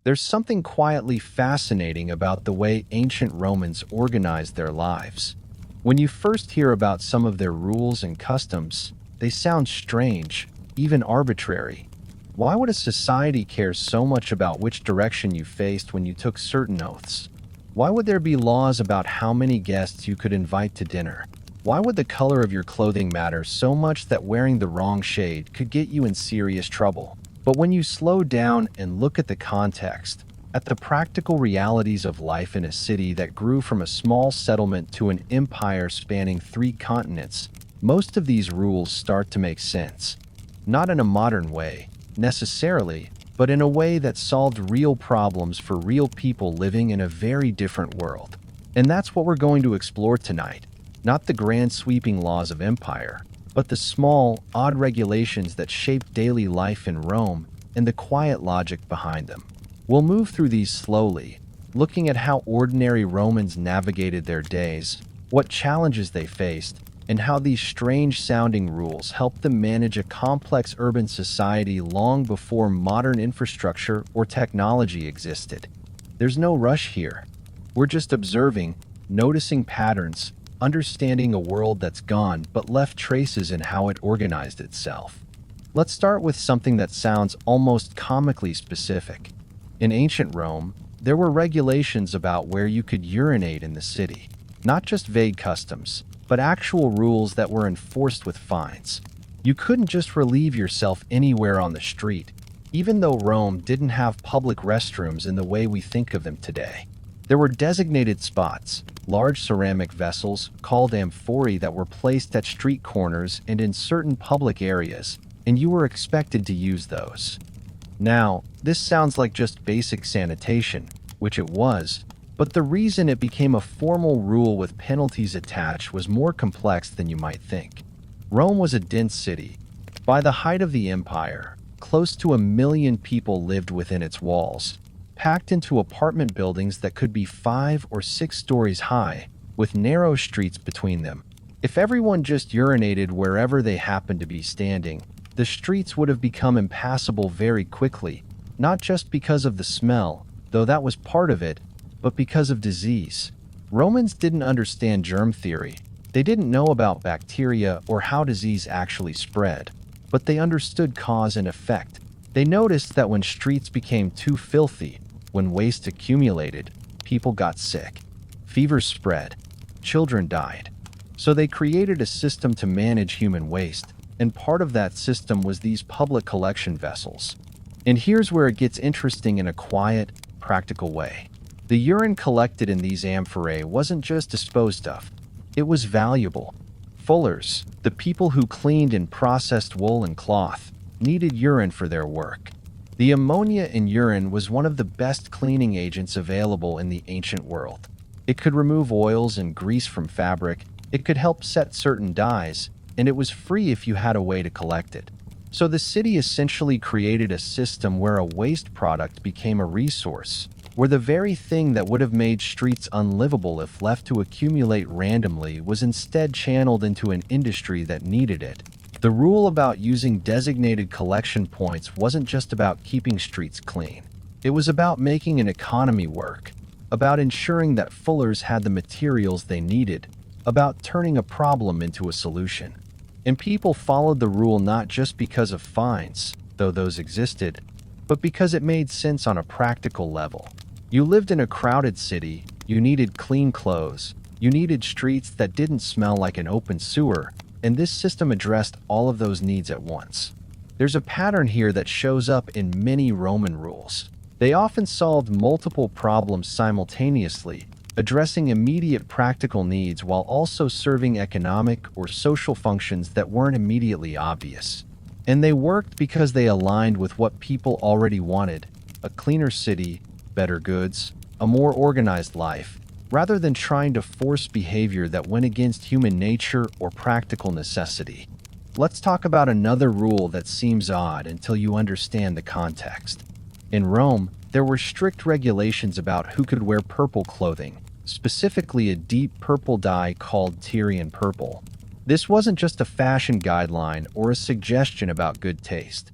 There's something quietly fascinating about the way ancient Romans organized their lives. When you first hear about some of their rules and customs, they sound strange, even arbitrary. Why would a society care so much about which direction you faced when you took certain oaths? Why would there be laws about how many guests you could invite to dinner? Why would the color of your clothing matter so much that wearing the wrong shade could get you in serious trouble? But when you slow down and look at the context, at the practical realities of life in a city that grew from a small settlement to an empire spanning 3 continents, most of these rules start to make sense. Not in a modern way, necessarily, but in a way that solved real problems for real people living in a very different world. And that's what we're going to explore tonight. Not the grand sweeping laws of empire, but the small, odd regulations that shaped daily life in Rome and the quiet logic behind them. We'll move through these slowly, looking at how ordinary Romans navigated their days, what challenges they faced, and how these strange-sounding rules helped them manage a complex urban society long before modern infrastructure or technology existed. There's no rush here. We're just observing, noticing patterns, understanding a world that's gone but left traces in how it organized itself. Let's start with something that sounds almost comically specific. In ancient Rome, there were regulations about where you could urinate in the city. Not just vague customs, but actual rules that were enforced with fines. You couldn't just relieve yourself anywhere on the street, even though Rome didn't have public restrooms in the way we think of them today. There were designated spots, large ceramic vessels called amphorae that were placed at street corners and in certain public areas, and you were expected to use those. Now, this sounds like just basic sanitation, which it was, but the reason it became a formal rule with penalties attached was more complex than you might think. Rome was a dense city. By the height of the empire, close to 1 million people lived within its walls, packed into apartment buildings that could be 5 or 6 stories high, with narrow streets between them. If everyone just urinated wherever they happened to be standing, the streets would have become impassable very quickly, not just because of the smell, though that was part of it, but because of disease. Romans didn't understand germ theory. They didn't know about bacteria or how disease actually spread, but they understood cause and effect. They noticed that when streets became too filthy, when waste accumulated, people got sick. Fevers spread. Children died. So they created a system to manage human waste, and part of that system was these public collection vessels. And here's where it gets interesting in a quiet, practical way. The urine collected in these amphorae wasn't just disposed of. It was valuable. Fullers, the people who cleaned and processed wool and cloth, needed urine for their work. The ammonia in urine was one of the best cleaning agents available in the ancient world. It could remove oils and grease from fabric, it could help set certain dyes, and it was free if you had a way to collect it. So the city essentially created a system where a waste product became a resource, where the very thing that would have made streets unlivable if left to accumulate randomly was instead channeled into an industry that needed it. The rule about using designated collection points wasn't just about keeping streets clean. It was about making an economy work, about ensuring that fullers had the materials they needed, about turning a problem into a solution. And people followed the rule not just because of fines, though those existed, but because it made sense on a practical level. You lived in a crowded city, you needed clean clothes, you needed streets that didn't smell like an open sewer, and this system addressed all of those needs at once. There's a pattern here that shows up in many Roman rules. They often solved multiple problems simultaneously, addressing immediate practical needs while also serving economic or social functions that weren't immediately obvious. And they worked because they aligned with what people already wanted: a cleaner city, better goods, a more organized life, rather than trying to force behavior that went against human nature or practical necessity. Let's talk about another rule that seems odd until you understand the context. In Rome, there were strict regulations about who could wear purple clothing, specifically a deep purple dye called Tyrian purple. This wasn't just a fashion guideline or a suggestion about good taste.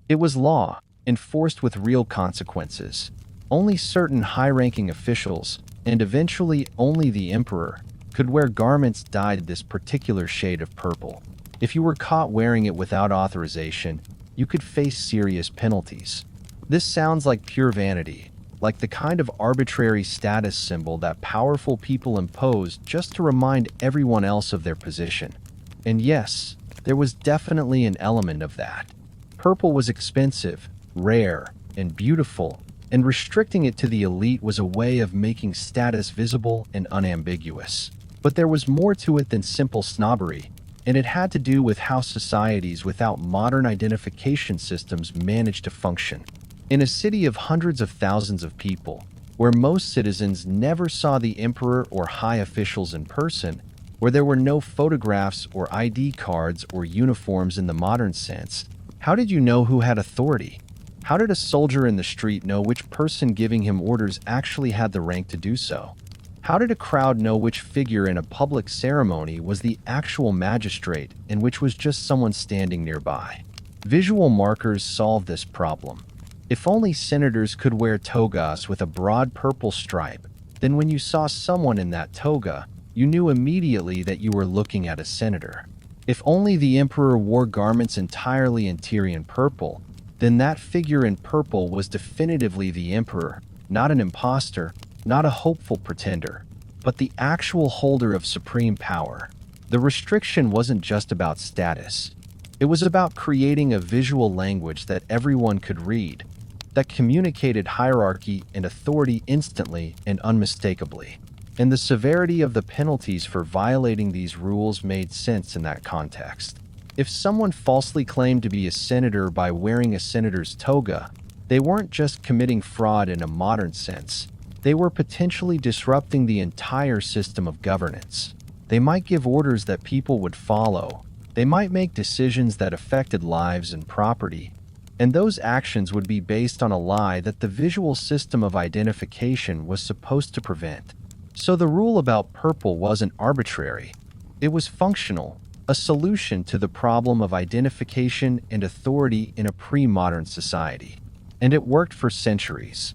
It was law, enforced with real consequences. Only certain high-ranking officials, and eventually only the emperor, could wear garments dyed this particular shade of purple. If you were caught wearing it without authorization, you could face serious penalties. This sounds like pure vanity, like the kind of arbitrary status symbol that powerful people impose just to remind everyone else of their position. And yes, there was definitely an element of that. Purple was expensive, rare, and beautiful, and restricting it to the elite was a way of making status visible and unambiguous. But there was more to it than simple snobbery, and it had to do with how societies without modern identification systems managed to function. In a city of hundreds of thousands of people, where most citizens never saw the emperor or high officials in person, where there were no photographs or ID cards or uniforms in the modern sense, how did you know who had authority? How did a soldier in the street know which person giving him orders actually had the rank to do so? How did a crowd know which figure in a public ceremony was the actual magistrate and which was just someone standing nearby? Visual markers solve this problem. If only senators could wear togas with a broad purple stripe, then when you saw someone in that toga, you knew immediately that you were looking at a senator. If only the emperor wore garments entirely in Tyrian purple, then that figure in purple was definitively the emperor, not an imposter, not a hopeful pretender, but the actual holder of supreme power. The restriction wasn't just about status. It was about creating a visual language that everyone could read, that communicated hierarchy and authority instantly and unmistakably. And the severity of the penalties for violating these rules made sense in that context. If someone falsely claimed to be a senator by wearing a senator's toga, they weren't just committing fraud in a modern sense. They were potentially disrupting the entire system of governance. They might give orders that people would follow. They might make decisions that affected lives and property. And those actions would be based on a lie that the visual system of identification was supposed to prevent. So the rule about purple wasn't arbitrary. It was functional, a solution to the problem of identification and authority in a pre-modern society. And it worked for centuries,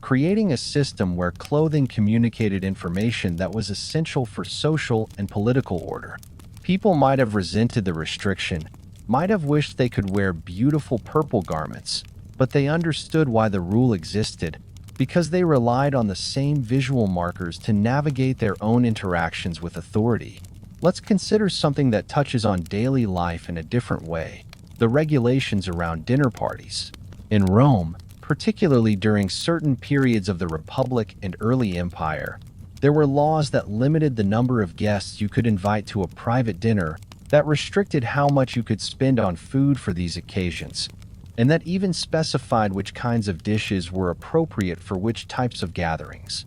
creating a system where clothing communicated information that was essential for social and political order. People might have resented the restriction, might have wished they could wear beautiful purple garments, but they understood why the rule existed, because they relied on the same visual markers to navigate their own interactions with authority. Let's consider something that touches on daily life in a different way: the regulations around dinner parties. In Rome, particularly during certain periods of the Republic and early Empire, there were laws that limited the number of guests you could invite to a private dinner, that restricted how much you could spend on food for these occasions, and that even specified which kinds of dishes were appropriate for which types of gatherings.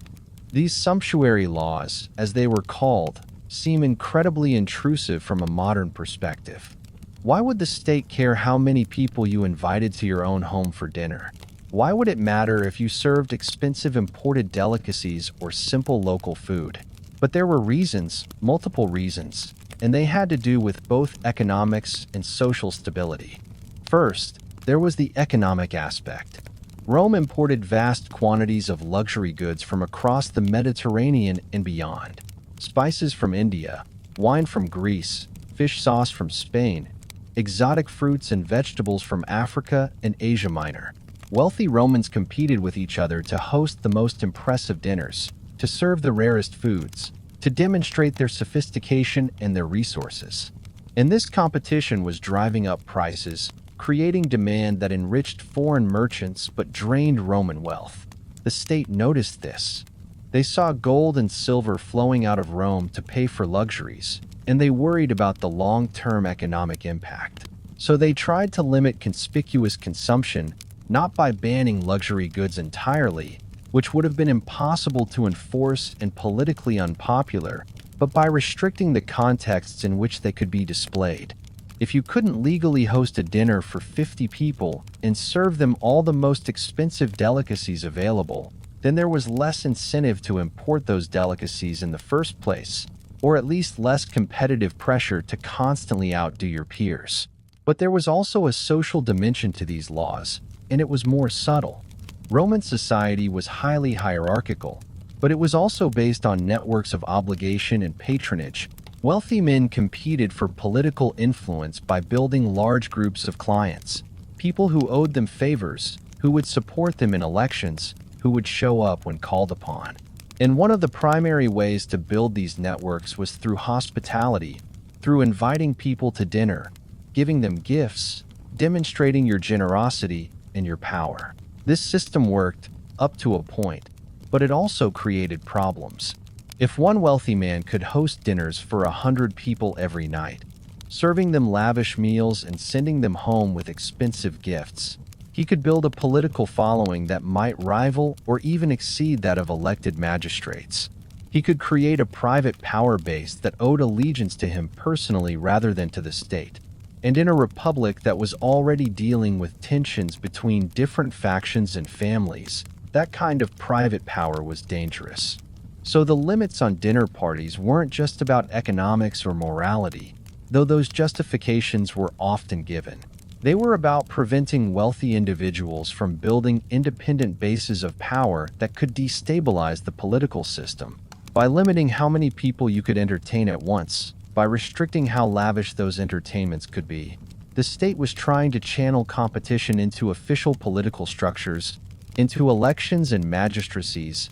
These sumptuary laws, as they were called, seem incredibly intrusive from a modern perspective. Why would the state care how many people you invited to your own home for dinner? Why would it matter if you served expensive imported delicacies or simple local food? But there were reasons, multiple reasons, and they had to do with both economics and social stability. First, there was the economic aspect. Rome imported vast quantities of luxury goods from across the Mediterranean and beyond. Spices from India, wine from Greece, fish sauce from Spain, exotic fruits and vegetables from Africa and Asia Minor. Wealthy Romans competed with each other to host the most impressive dinners, to serve the rarest foods, to demonstrate their sophistication and their resources. And this competition was driving up prices, creating demand that enriched foreign merchants but drained Roman wealth. The state noticed this. They saw gold and silver flowing out of Rome to pay for luxuries, and they worried about the long-term economic impact. So they tried to limit conspicuous consumption, not by banning luxury goods entirely, which would have been impossible to enforce and politically unpopular, but by restricting the contexts in which they could be displayed. If you couldn't legally host a dinner for 50 people and serve them all the most expensive delicacies available, then there was less incentive to import those delicacies in the first place, or at least less competitive pressure to constantly outdo your peers. But there was also a social dimension to these laws, and it was more subtle. Roman society was highly hierarchical, but it was also based on networks of obligation and patronage. Wealthy men competed for political influence by building large groups of clients, people who owed them favors, who would support them in elections, who would show up when called upon. And one of the primary ways to build these networks was through hospitality, through inviting people to dinner, giving them gifts, demonstrating your generosity and your power. This system worked up to a point, but it also created problems. If one wealthy man could host dinners for 100 people every night, serving them lavish meals and sending them home with expensive gifts, he could build a political following that might rival or even exceed that of elected magistrates. He could create a private power base that owed allegiance to him personally rather than to the state. And in a republic that was already dealing with tensions between different factions and families, that kind of private power was dangerous. So the limits on dinner parties weren't just about economics or morality, though those justifications were often given. They were about preventing wealthy individuals from building independent bases of power that could destabilize the political system. By limiting how many people you could entertain at once, by restricting how lavish those entertainments could be, the state was trying to channel competition into official political structures, into elections and magistracies,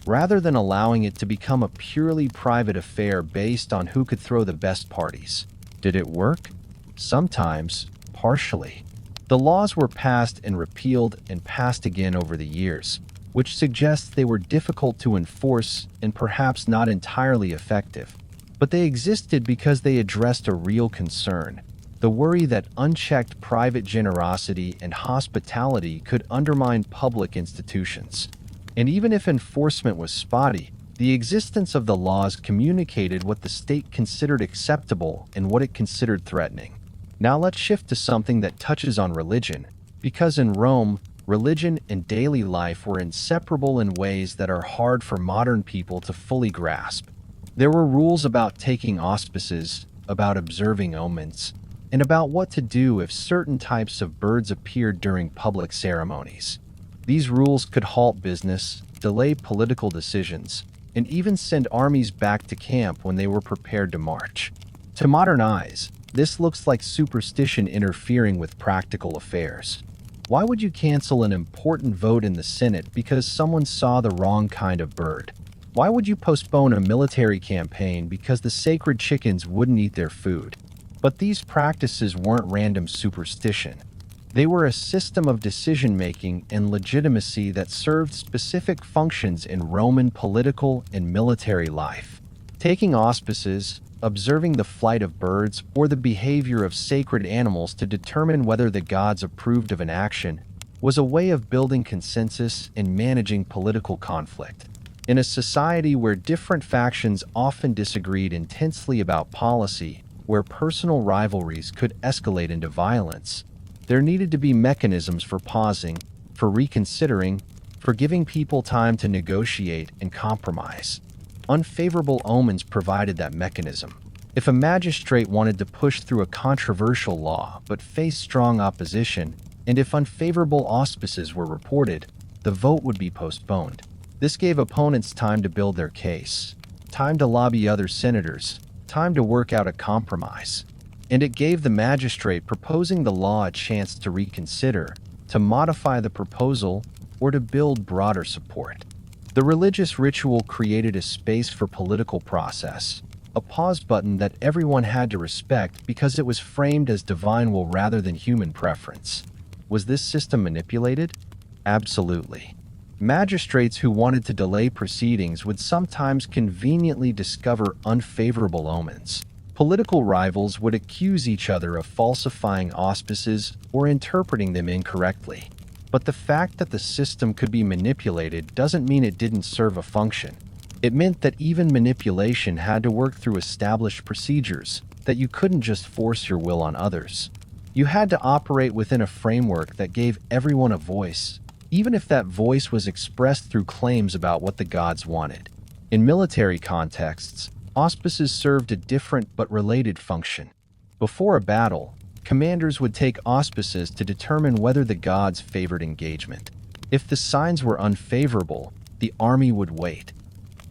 rather than allowing it to become a purely private affair based on who could throw the best parties. Did it work? Sometimes, partially. The laws were passed and repealed and passed again over the years, which suggests they were difficult to enforce and perhaps not entirely effective. But they existed because they addressed a real concern: the worry that unchecked private generosity and hospitality could undermine public institutions. And even if enforcement was spotty, the existence of the laws communicated what the state considered acceptable and what it considered threatening. Now let's shift to something that touches on religion, because in Rome, religion and daily life were inseparable in ways that are hard for modern people to fully grasp. There were rules about taking auspices, about observing omens, and about what to do if certain types of birds appeared during public ceremonies. These rules could halt business, delay political decisions, and even send armies back to camp when they were prepared to march. To modern eyes, this looks like superstition interfering with practical affairs. Why would you cancel an important vote in the Senate because someone saw the wrong kind of bird? Why would you postpone a military campaign because the sacred chickens wouldn't eat their food? But these practices weren't random superstition. They were a system of decision-making and legitimacy that served specific functions in Roman political and military life. Taking auspices, observing the flight of birds, or the behavior of sacred animals to determine whether the gods approved of an action was a way of building consensus and managing political conflict. In a society where different factions often disagreed intensely about policy, where personal rivalries could escalate into violence, there needed to be mechanisms for pausing, for reconsidering, for giving people time to negotiate and compromise. Unfavorable omens provided that mechanism. If a magistrate wanted to push through a controversial law but faced strong opposition, and if unfavorable auspices were reported, the vote would be postponed. This gave opponents time to build their case, time to lobby other senators, time to work out a compromise. And it gave the magistrate proposing the law a chance to reconsider, to modify the proposal, or to build broader support. The religious ritual created a space for political process, a pause button that everyone had to respect because it was framed as divine will rather than human preference. Was this system manipulated? Absolutely. Magistrates who wanted to delay proceedings would sometimes conveniently discover unfavorable omens. Political rivals would accuse each other of falsifying auspices or interpreting them incorrectly. But the fact that the system could be manipulated doesn't mean it didn't serve a function. It meant that even manipulation had to work through established procedures, that you couldn't just force your will on others. You had to operate within a framework that gave everyone a voice, even if that voice was expressed through claims about what the gods wanted. In military contexts, auspices served a different but related function. Before a battle, commanders would take auspices to determine whether the gods favored engagement. If the signs were unfavorable, the army would wait.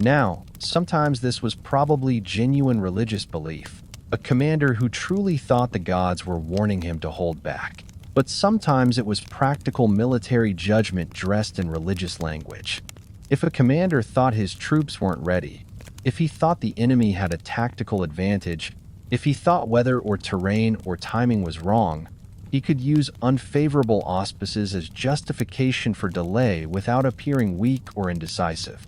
Now, sometimes this was probably genuine religious belief, a commander who truly thought the gods were warning him to hold back. But sometimes it was practical military judgment dressed in religious language. If a commander thought his troops weren't ready, if he thought the enemy had a tactical advantage, if he thought weather or terrain or timing was wrong, he could use unfavorable auspices as justification for delay without appearing weak or indecisive.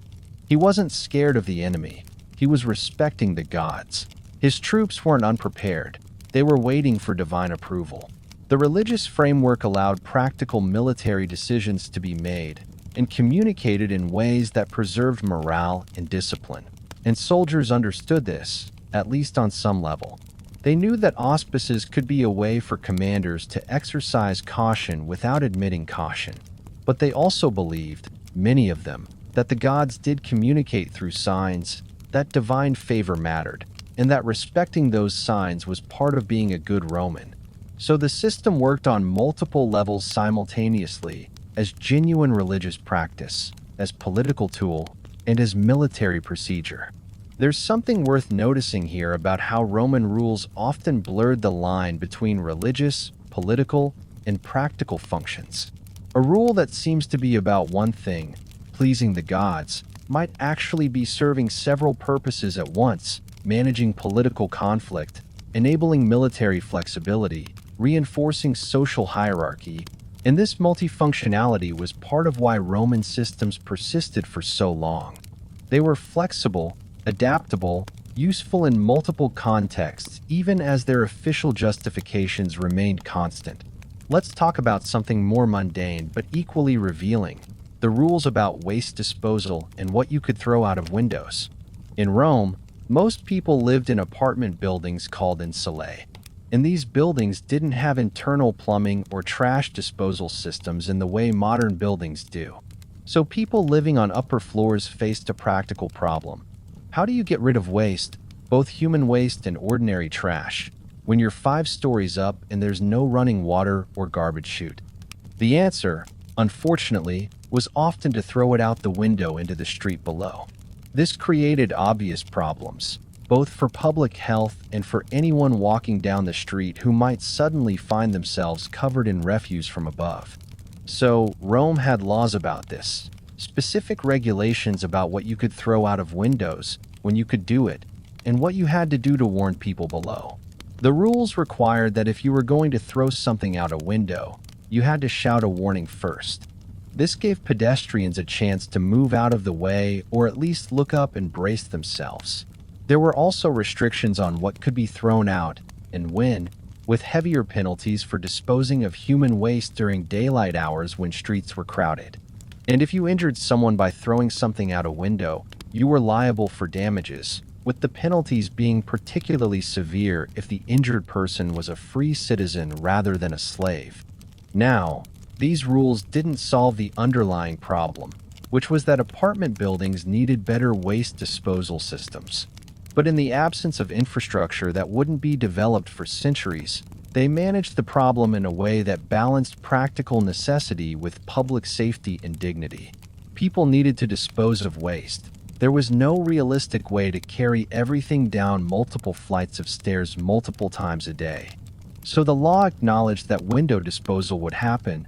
He wasn't scared of the enemy. He was respecting the gods. His troops weren't unprepared. They were waiting for divine approval. The religious framework allowed practical military decisions to be made and communicated in ways that preserved morale and discipline. And soldiers understood this, at least on some level. They knew that auspices could be a way for commanders to exercise caution without admitting caution. But they also believed, many of them, that the gods did communicate through signs, that divine favor mattered, and that respecting those signs was part of being a good Roman. So the system worked on multiple levels simultaneously, as genuine religious practice, as political tool, and as military procedure. There's something worth noticing here about how Roman rules often blurred the line between religious, political, and practical functions. A rule that seems to be about one thing, pleasing the gods, might actually be serving several purposes at once, managing political conflict, enabling military flexibility, reinforcing social hierarchy, and this multifunctionality was part of why Roman systems persisted for so long. They were flexible, adaptable, useful in multiple contexts, even as their official justifications remained constant. Let's talk about something more mundane but equally revealing: the rules about waste disposal and what you could throw out of windows. In Rome, most people lived in apartment buildings called insulae, and these buildings didn't have internal plumbing or trash disposal systems in the way modern buildings do. So people living on upper floors faced a practical problem. How do you get rid of waste, both human waste and ordinary trash, when you're 5 stories up and there's no running water or garbage chute? The answer, unfortunately, was often to throw it out the window into the street below. This created obvious problems, both for public health and for anyone walking down the street who might suddenly find themselves covered in refuse from above. So, Rome had laws about this, specific regulations about what you could throw out of windows, when you could do it, and what you had to do to warn people below. The rules required that if you were going to throw something out a window, you had to shout a warning first. This gave pedestrians a chance to move out of the way or at least look up and brace themselves. There were also restrictions on what could be thrown out and when, with heavier penalties for disposing of human waste during daylight hours when streets were crowded. And if you injured someone by throwing something out a window, you were liable for damages, with the penalties being particularly severe if the injured person was a free citizen rather than a slave. Now, these rules didn't solve the underlying problem, which was that apartment buildings needed better waste disposal systems. But in the absence of infrastructure that wouldn't be developed for centuries, they managed the problem in a way that balanced practical necessity with public safety and dignity. People needed to dispose of waste. There was no realistic way to carry everything down multiple flights of stairs multiple times a day. So the law acknowledged that window disposal would happen,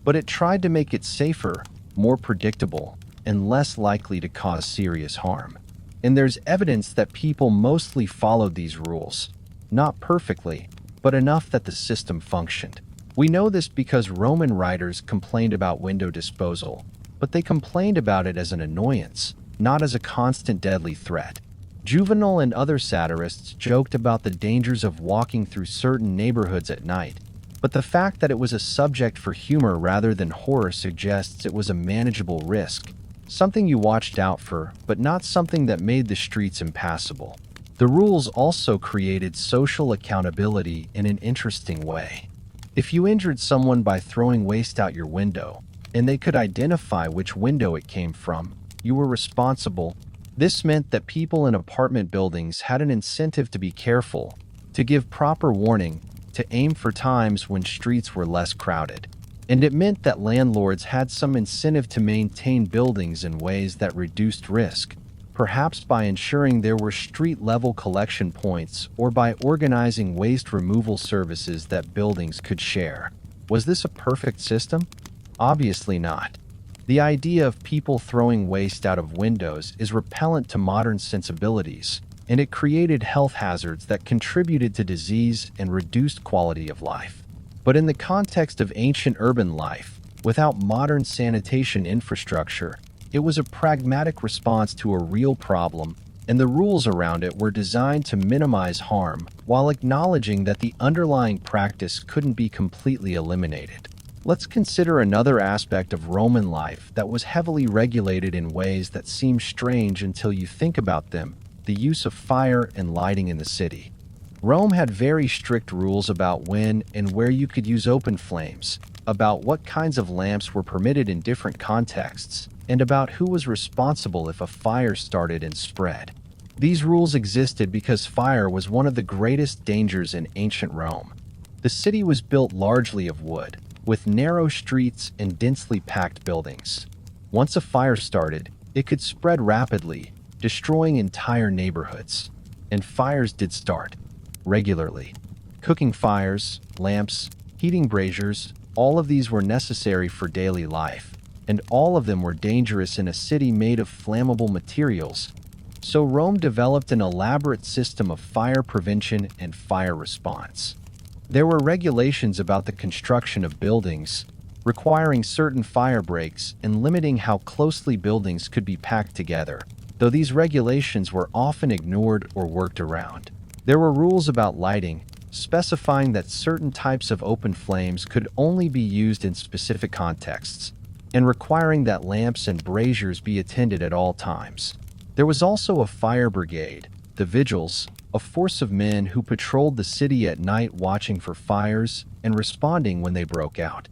but it tried to make it safer, more predictable, and less likely to cause serious harm. And there's evidence that people mostly followed these rules. Not perfectly, but enough that the system functioned. We know this because Roman writers complained about window disposal, but they complained about it as an annoyance, not as a constant deadly threat. Juvenal and other satirists joked about the dangers of walking through certain neighborhoods at night, but the fact that it was a subject for humor rather than horror suggests it was a manageable risk, something you watched out for, but not something that made the streets impassable. The rules also created social accountability in an interesting way. If you injured someone by throwing waste out your window, and they could identify which window it came from, you were responsible. This meant that people in apartment buildings had an incentive to be careful, to give proper warning, to aim for times when streets were less crowded. and it meant that landlords had some incentive to maintain buildings in ways that reduced risk, perhaps by ensuring there were street-level collection points or by organizing waste removal services that buildings could share. Was this a perfect system? Obviously not. The idea of people throwing waste out of windows is repellent to modern sensibilities, and it created health hazards that contributed to disease and reduced quality of life. But in the context of ancient urban life, without modern sanitation infrastructure, it was a pragmatic response to a real problem, and the rules around it were designed to minimize harm while acknowledging that the underlying practice couldn't be completely eliminated. Let's consider another aspect of Roman life that was heavily regulated in ways that seem strange until you think about them: the use of fire and lighting in the city. Rome had very strict rules about when and where you could use open flames, about what kinds of lamps were permitted in different contexts, and about who was responsible if a fire started and spread. These rules existed because fire was one of the greatest dangers in ancient Rome. The city was built largely of wood, with narrow streets and densely packed buildings. Once a fire started, it could spread rapidly, destroying entire neighborhoods. And fires did start regularly. Cooking fires, lamps, heating braziers, all of these were necessary for daily life, and all of them were dangerous in a city made of flammable materials. So Rome developed an elaborate system of fire prevention and fire response. There were regulations about the construction of buildings, requiring certain fire breaks and limiting how closely buildings could be packed together, though these regulations were often ignored or worked around. There were rules about lighting, specifying that certain types of open flames could only be used in specific contexts, and requiring that lamps and braziers be attended at all times. There was also a fire brigade, the vigils, a force of men who patrolled the city at night watching for fires and responding when they broke out.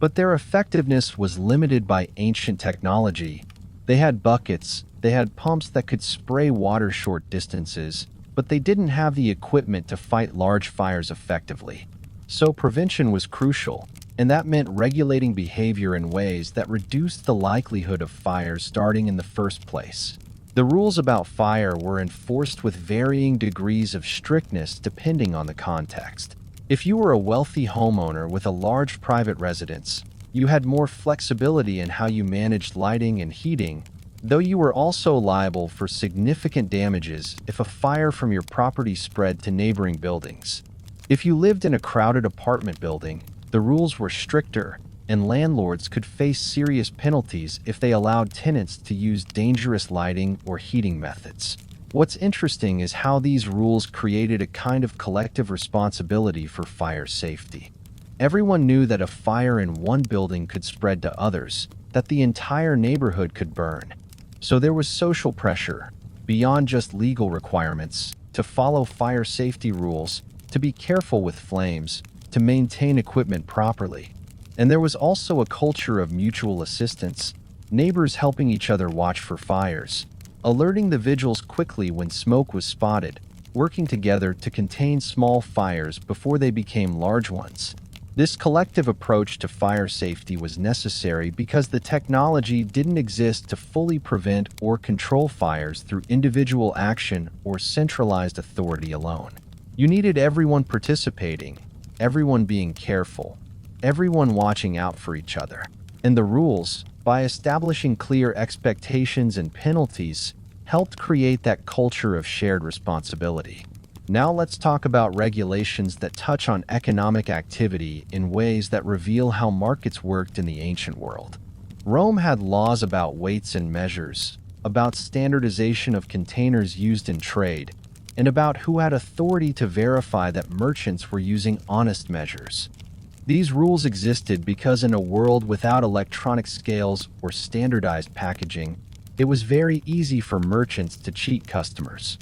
But their effectiveness was limited by ancient technology. They had buckets, they had pumps that could spray water short distances, but they didn't have the equipment to fight large fires effectively. So prevention was crucial, and that meant regulating behavior in ways that reduced the likelihood of fires starting in the first place. The rules about fire were enforced with varying degrees of strictness depending on the context. If you were a wealthy homeowner with a large private residence, you had more flexibility in how you managed lighting and heating, though you were also liable for significant damages if a fire from your property spread to neighboring buildings. If you lived in a crowded apartment building, the rules were stricter, and landlords could face serious penalties if they allowed tenants to use dangerous lighting or heating methods. What's interesting is how these rules created a kind of collective responsibility for fire safety. Everyone knew that a fire in one building could spread to others, that the entire neighborhood could burn. So there was social pressure, beyond just legal requirements, to follow fire safety rules, to be careful with flames, to maintain equipment properly. And there was also a culture of mutual assistance, neighbors helping each other watch for fires, alerting the vigils quickly when smoke was spotted, working together to contain small fires before they became large ones. This collective approach to fire safety was necessary because the technology didn't exist to fully prevent or control fires through individual action or centralized authority alone. You needed everyone participating, everyone being careful, everyone watching out for each other. And the rules, by establishing clear expectations and penalties, helped create that culture of shared responsibility. Now let's talk about regulations that touch on economic activity in ways that reveal how markets worked in the ancient world. Rome had laws about weights and measures, about standardization of containers used in trade, and about who had authority to verify that merchants were using honest measures. These rules existed because in a world without electronic scales or standardized packaging, it was very easy for merchants to cheat customers.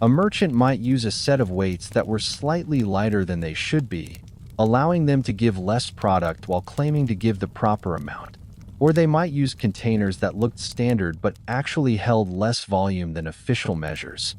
A merchant might use a set of weights that were slightly lighter than they should be, allowing them to give less product while claiming to give the proper amount. Or they might use containers that looked standard but actually held less volume than official measures.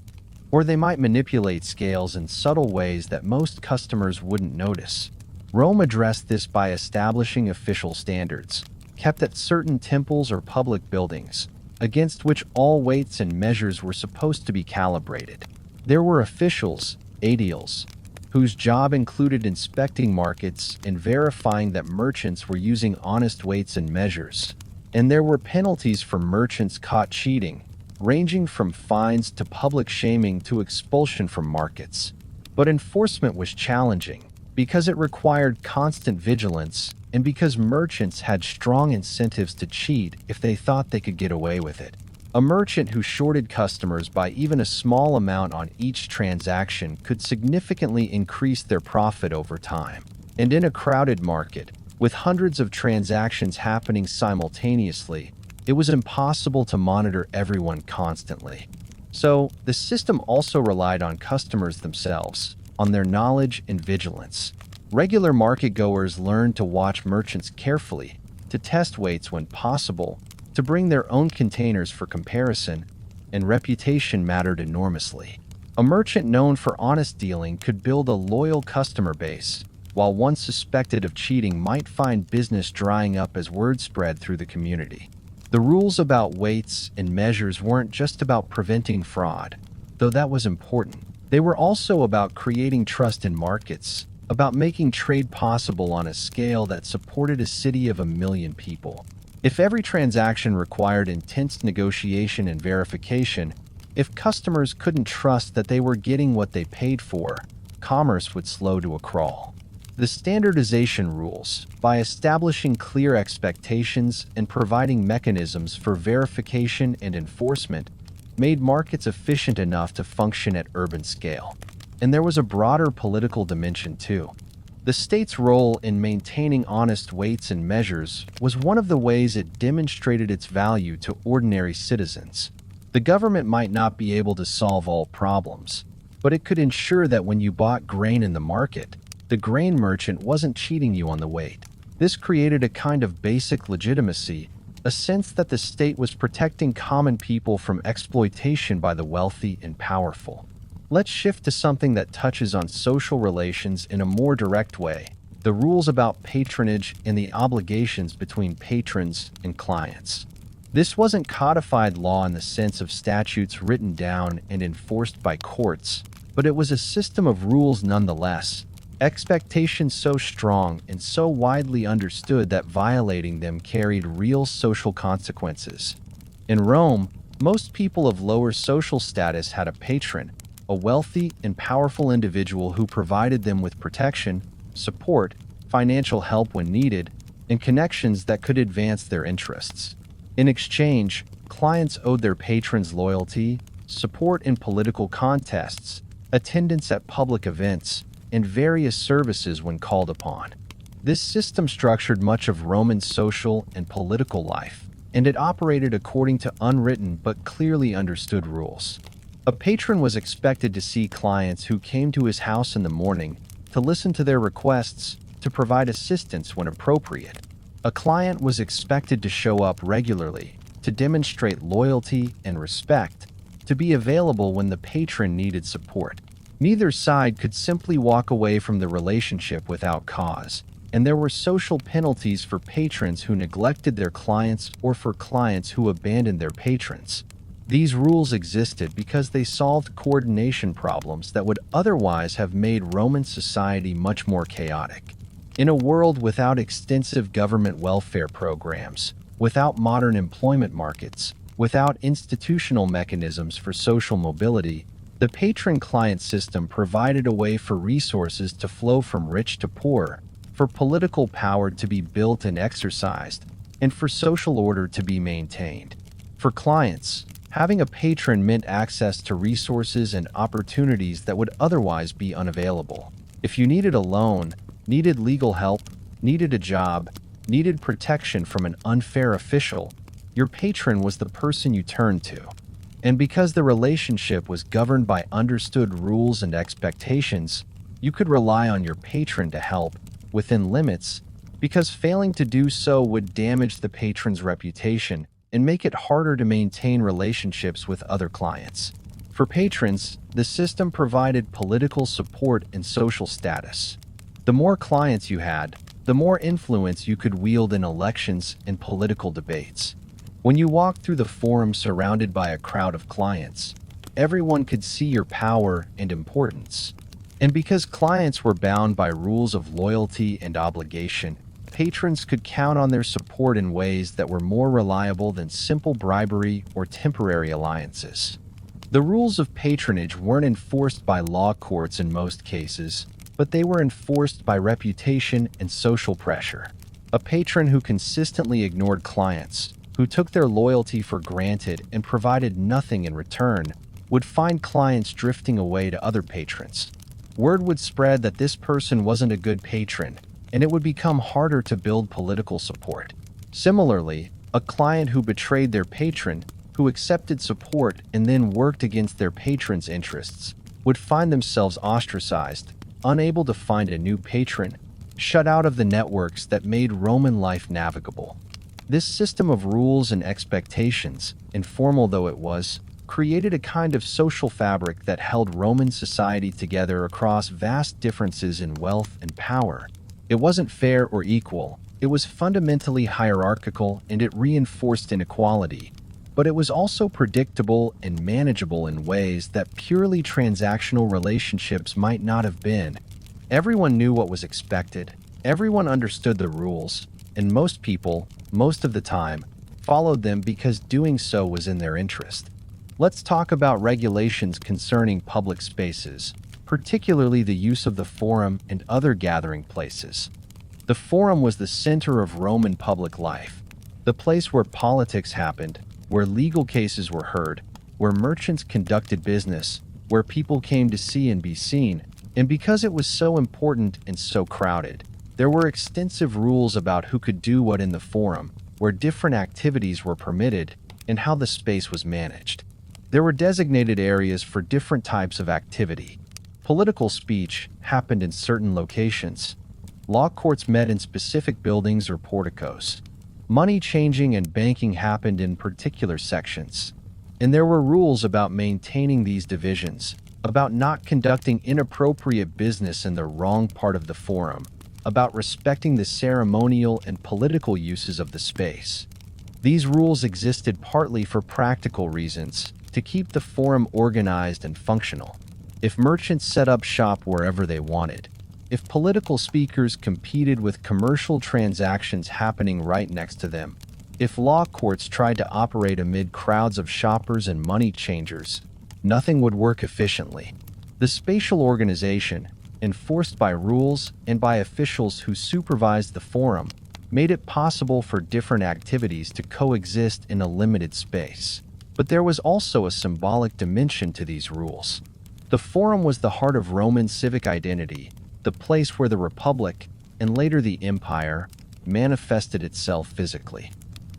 Or they might manipulate scales in subtle ways that most customers wouldn't notice. Rome addressed this by establishing official standards, kept at certain temples or public buildings, against which all weights and measures were supposed to be calibrated. There were officials, aediles, whose job included inspecting markets and verifying that merchants were using honest weights and measures. And there were penalties for merchants caught cheating, ranging from fines to public shaming to expulsion from markets. But enforcement was challenging because it required constant vigilance and because merchants had strong incentives to cheat if they thought they could get away with it. A merchant who shorted customers by even a small amount on each transaction could significantly increase their profit over time. And in a crowded market, with hundreds of transactions happening simultaneously, it was impossible to monitor everyone constantly. So, the system also relied on customers themselves, on their knowledge and vigilance. Regular market-goers learned to watch merchants carefully, to test weights when possible, to bring their own containers for comparison, and reputation mattered enormously. A merchant known for honest dealing could build a loyal customer base, while one suspected of cheating might find business drying up as word spread through the community. The rules about weights and measures weren't just about preventing fraud, though that was important. They were also about creating trust in markets, about making trade possible on a scale that supported a city of 1 million people. If every transaction required intense negotiation and verification, if customers couldn't trust that they were getting what they paid for, commerce would slow to a crawl. The standardization rules, by establishing clear expectations and providing mechanisms for verification and enforcement, made markets efficient enough to function at urban scale. And there was a broader political dimension too. The state's role in maintaining honest weights and measures was one of the ways it demonstrated its value to ordinary citizens. The government might not be able to solve all problems, but it could ensure that when you bought grain in the market, the grain merchant wasn't cheating you on the weight. This created a kind of basic legitimacy, a sense that the state was protecting common people from exploitation by the wealthy and powerful. Let's shift to something that touches on social relations in a more direct way: the rules about patronage and the obligations between patrons and clients. This wasn't codified law in the sense of statutes written down and enforced by courts, but it was a system of rules nonetheless, expectations so strong and so widely understood that violating them carried real social consequences. In Rome, most people of lower social status had a patron, a wealthy and powerful individual who provided them with protection, support, financial help when needed, and connections that could advance their interests. In exchange, clients owed their patrons loyalty, support in political contests, attendance at public events, and various services when called upon. This system structured much of Roman social and political life, and it operated according to unwritten but clearly understood rules. A patron was expected to see clients who came to his house in the morning, to listen to their requests, to provide assistance when appropriate. A client was expected to show up regularly, to demonstrate loyalty and respect, to be available when the patron needed support. Neither side could simply walk away from the relationship without cause, and there were social penalties for patrons who neglected their clients or for clients who abandoned their patrons. These rules existed because they solved coordination problems that would otherwise have made Roman society much more chaotic. In a world without extensive government welfare programs, without modern employment markets, without institutional mechanisms for social mobility, the patron-client system provided a way for resources to flow from rich to poor, for political power to be built and exercised, and for social order to be maintained. For clients, having a patron meant access to resources and opportunities that would otherwise be unavailable. If you needed a loan, needed legal help, needed a job, needed protection from an unfair official, your patron was the person you turned to. And because the relationship was governed by understood rules and expectations, you could rely on your patron to help, within limits, because failing to do so would damage the patron's reputation and make it harder to maintain relationships with other clients. For patrons, the system provided political support and social status. The The more clients you had, the more influence you could wield in elections and political debates. When you walked through the forum surrounded by a crowd of clients, everyone could see your power and importance. And because clients were bound by rules of loyalty and obligation, patrons could count on their support in ways that were more reliable than simple bribery or temporary alliances. The rules of patronage weren't enforced by law courts in most cases, but they were enforced by reputation and social pressure. A patron who consistently ignored clients, who took their loyalty for granted and provided nothing in return, would find clients drifting away to other patrons. Word would spread that this person wasn't a good patron, and it would become harder to build political support. Similarly, a client who betrayed their patron, who accepted support and then worked against their patron's interests, would find themselves ostracized, unable to find a new patron, shut out of the networks that made Roman life navigable. This system of rules and expectations, informal though it was, created a kind of social fabric that held Roman society together across vast differences in wealth and power. It wasn't fair or equal, it was fundamentally hierarchical, and it reinforced inequality. But it was also predictable and manageable in ways that purely transactional relationships might not have been. Everyone knew what was expected, everyone understood the rules, and most people, most of the time, followed them because doing so was in their interest. Let's talk about regulations concerning public spaces, particularly the use of the forum and other gathering places. The forum was the center of Roman public life, the place where politics happened, where legal cases were heard, where merchants conducted business, where people came to see and be seen. And because it was so important and so crowded, there were extensive rules about who could do what in the forum, where different activities were permitted, and how the space was managed. There were designated areas for different types of activity. Political speech happened in certain locations. Law courts met in specific buildings or porticos. Money changing and banking happened in particular sections. And there were rules about maintaining these divisions, about not conducting inappropriate business in the wrong part of the forum, about respecting the ceremonial and political uses of the space. These rules existed partly for practical reasons, to keep the forum organized and functional. If merchants set up shop wherever they wanted, if political speakers competed with commercial transactions happening right next to them, if law courts tried to operate amid crowds of shoppers and money changers, nothing would work efficiently. The spatial organization, enforced by rules and by officials who supervised the forum, made it possible for different activities to coexist in a limited space. But there was also a symbolic dimension to these rules. The forum was the heart of Roman civic identity, the place where the Republic, and later the Empire, manifested itself physically.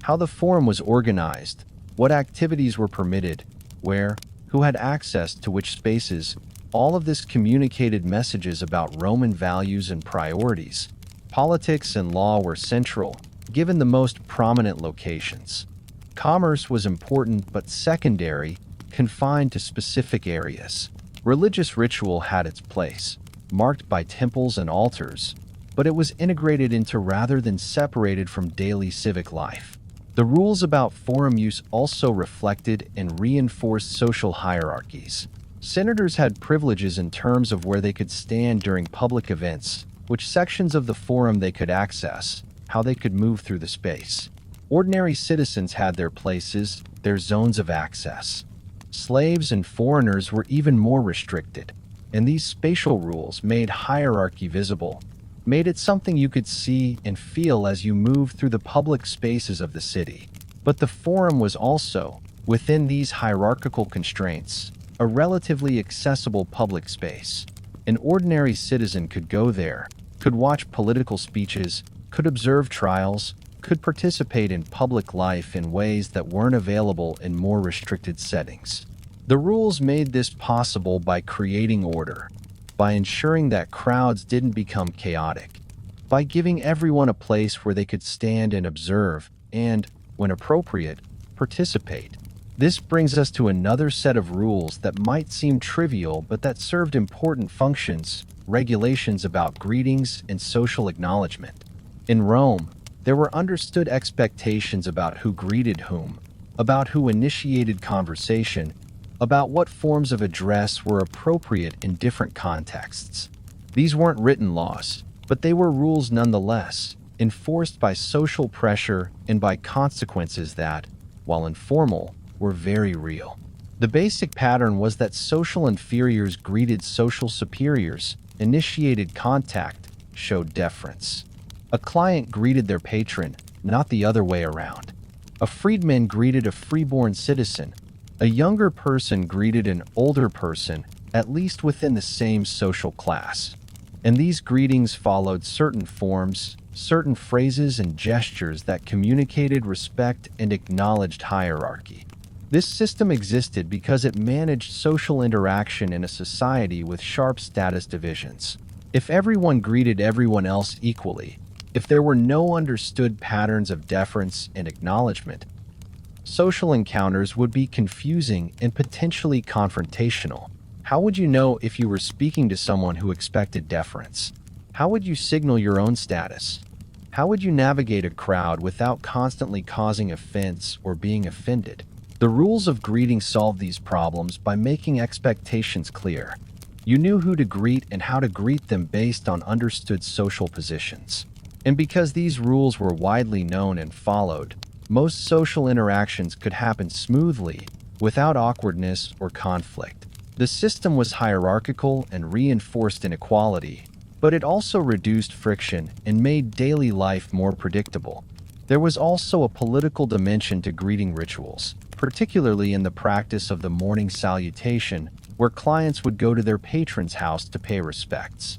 How the forum was organized, what activities were permitted, where, who had access to which spaces, all of this communicated messages about Roman values and priorities. Politics and law were central, given the most prominent locations. Commerce was important but secondary, confined to specific areas. Religious ritual had its place, marked by temples and altars, but it was integrated into rather than separated from daily civic life. The rules about forum use also reflected and reinforced social hierarchies. Senators had privileges in terms of where they could stand during public events, which sections of the forum they could access, how they could move through the space. Ordinary citizens had their places, their zones of access. Slaves and foreigners were even more restricted, and these spatial rules made hierarchy visible, made it something you could see and feel as you moved through the public spaces of the city. But the forum was also, within these hierarchical constraints, a relatively accessible public space. An ordinary citizen could go there, could watch political speeches, could observe trials, could participate in public life in ways that weren't available in more restricted settings. The rules made this possible by creating order, by ensuring that crowds didn't become chaotic, by giving everyone a place where they could stand and observe and, when appropriate, participate. This brings us to another set of rules that might seem trivial but that served important functions: regulations about greetings and social acknowledgement. In Rome, there were understood expectations about who greeted whom, about who initiated conversation, about what forms of address were appropriate in different contexts. These weren't written laws, but they were rules nonetheless, enforced by social pressure and by consequences that, while informal, were very real. The basic pattern was that social inferiors greeted social superiors, initiated contact, showed deference. A client greeted their patron, not the other way around. A freedman greeted a freeborn citizen. A younger person greeted an older person, at least within the same social class. And these greetings followed certain forms, certain phrases and gestures that communicated respect and acknowledged hierarchy. This system existed because it managed social interaction in a society with sharp status divisions. If everyone greeted everyone else equally, if there were no understood patterns of deference and acknowledgement, social encounters would be confusing and potentially confrontational. How would you know if you were speaking to someone who expected deference? How would you signal your own status? How would you navigate a crowd without constantly causing offense or being offended? The rules of greeting solved these problems by making expectations clear. You knew who to greet and how to greet them based on understood social positions. And because these rules were widely known and followed, most social interactions could happen smoothly, without awkwardness or conflict. The system was hierarchical and reinforced inequality, but it also reduced friction and made daily life more predictable. There was also a political dimension to greeting rituals, particularly in the practice of the morning salutation, where clients would go to their patron's house to pay respects.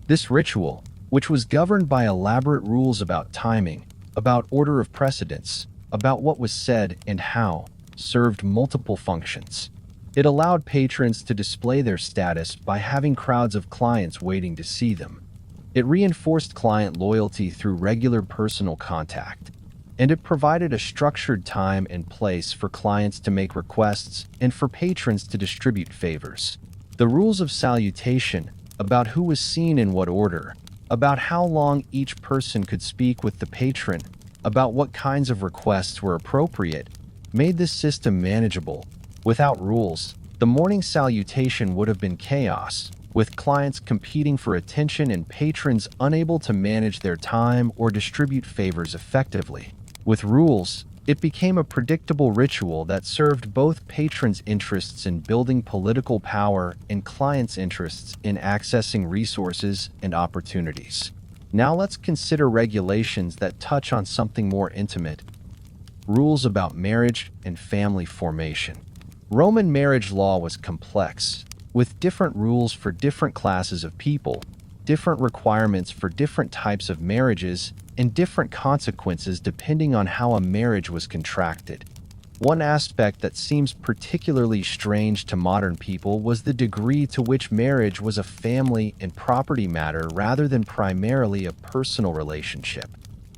This ritual, which was governed by elaborate rules about timing, about order of precedence, about what was said and how, served multiple functions. It allowed patrons to display their status by having crowds of clients waiting to see them. It reinforced client loyalty through regular personal contact, and it provided a structured time and place for clients to make requests and for patrons to distribute favors. The rules of salutation, about who was seen in what order, about how long each person could speak with the patron, about what kinds of requests were appropriate, made this system manageable. Without rules, the morning salutation would have been chaos, with clients competing for attention and patrons unable to manage their time or distribute favors effectively. With rules, it became a predictable ritual that served both patrons' interests in building political power and clients' interests in accessing resources and opportunities. Now let's consider regulations that touch on something more intimate: rules about marriage and family formation. Roman marriage law was complex, with different rules for different classes of people, different requirements for different types of marriages, and different consequences depending on how a marriage was contracted. One aspect that seems particularly strange to modern people was the degree to which marriage was a family and property matter rather than primarily a personal relationship.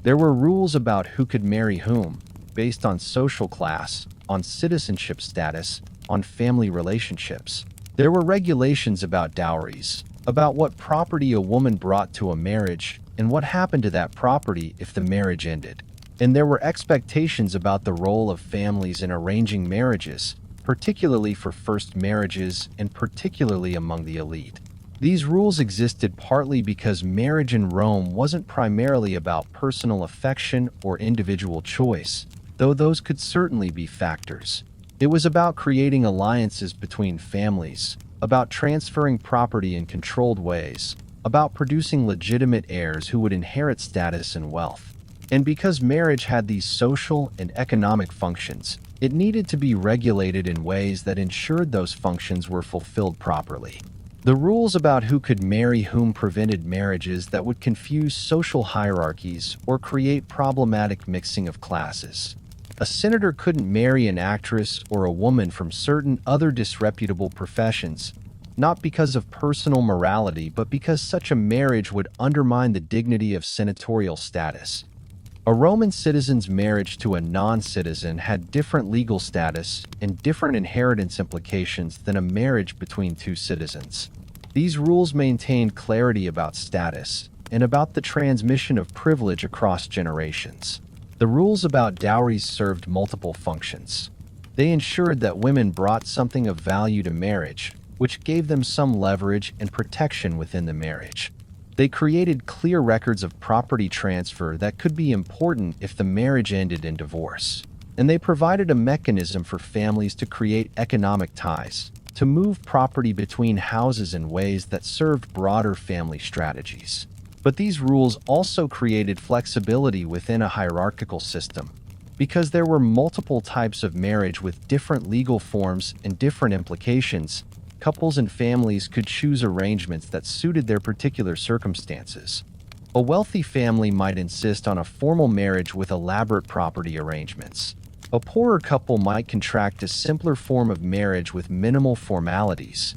There were rules about who could marry whom, based on social class, on citizenship status, on family relationships. There were regulations about dowries, about what property a woman brought to a marriage, and what happened to that property if the marriage ended. And there were expectations about the role of families in arranging marriages, particularly for first marriages and particularly among the elite. These rules existed partly because marriage in Rome wasn't primarily about personal affection or individual choice, though those could certainly be factors. It was about creating alliances between families, about transferring property in controlled ways, about producing legitimate heirs who would inherit status and wealth. And because marriage had these social and economic functions, it needed to be regulated in ways that ensured those functions were fulfilled properly. The rules about who could marry whom prevented marriages that would confuse social hierarchies or create problematic mixing of classes. A senator couldn't marry an actress or a woman from certain other disreputable professions, not because of personal morality, but because such a marriage would undermine the dignity of senatorial status. A Roman citizen's marriage to a non-citizen had different legal status and different inheritance implications than a marriage between two citizens. These rules maintained clarity about status and about the transmission of privilege across generations. The rules about dowries served multiple functions. They ensured that women brought something of value to marriage, which gave them some leverage and protection within the marriage. They created clear records of property transfer that could be important if the marriage ended in divorce. And they provided a mechanism for families to create economic ties, to move property between houses in ways that served broader family strategies. But these rules also created flexibility within a hierarchical system, because there were multiple types of marriage with different legal forms and different implications. Couples and families could choose arrangements that suited their particular circumstances. A wealthy family might insist on a formal marriage with elaborate property arrangements. A poorer couple might contract a simpler form of marriage with minimal formalities.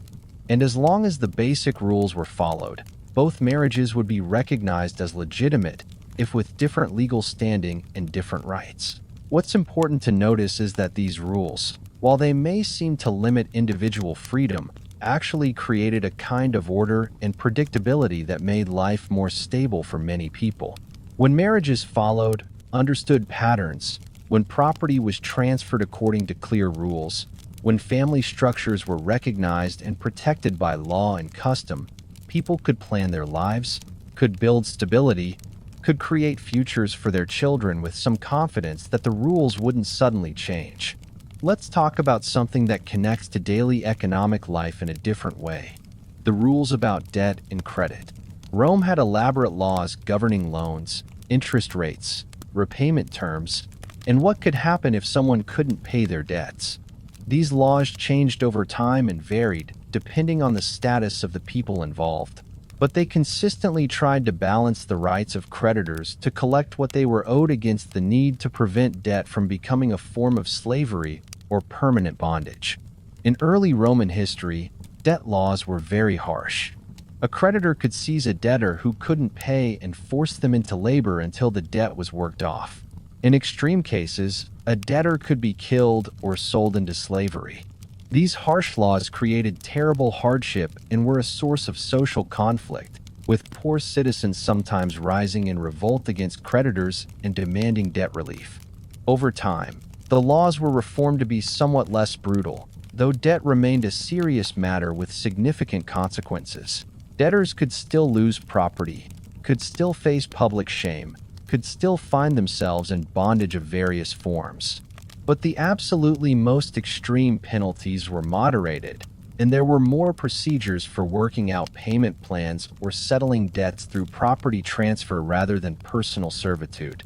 And as long as the basic rules were followed, both marriages would be recognized as legitimate, if with different legal standing and different rights. What's important to notice is that these rules, while they may seem to limit individual freedom, actually created a kind of order and predictability that made life more stable for many people. When marriages followed understood patterns, when property was transferred according to clear rules, when family structures were recognized and protected by law and custom, people could plan their lives, could build stability, could create futures for their children with some confidence that the rules wouldn't suddenly change. Let's talk about something that connects to daily economic life in a different way: the rules about debt and credit. Rome had elaborate laws governing loans, interest rates, repayment terms, and what could happen if someone couldn't pay their debts. These laws changed over time and varied, depending on the status of the people involved. But they consistently tried to balance the rights of creditors to collect what they were owed against the need to prevent debt from becoming a form of slavery or permanent bondage. In early Roman history, debt laws were very harsh. A creditor could seize a debtor who couldn't pay and force them into labor until the debt was worked off. In extreme cases, a debtor could be killed or sold into slavery. These harsh laws created terrible hardship and were a source of social conflict, with poor citizens sometimes rising in revolt against creditors and demanding debt relief. Over time, the laws were reformed to be somewhat less brutal, though debt remained a serious matter with significant consequences. Debtors could still lose property, could still face public shame, could still find themselves in bondage of various forms. But the absolutely most extreme penalties were moderated, and there were more procedures for working out payment plans or settling debts through property transfer rather than personal servitude.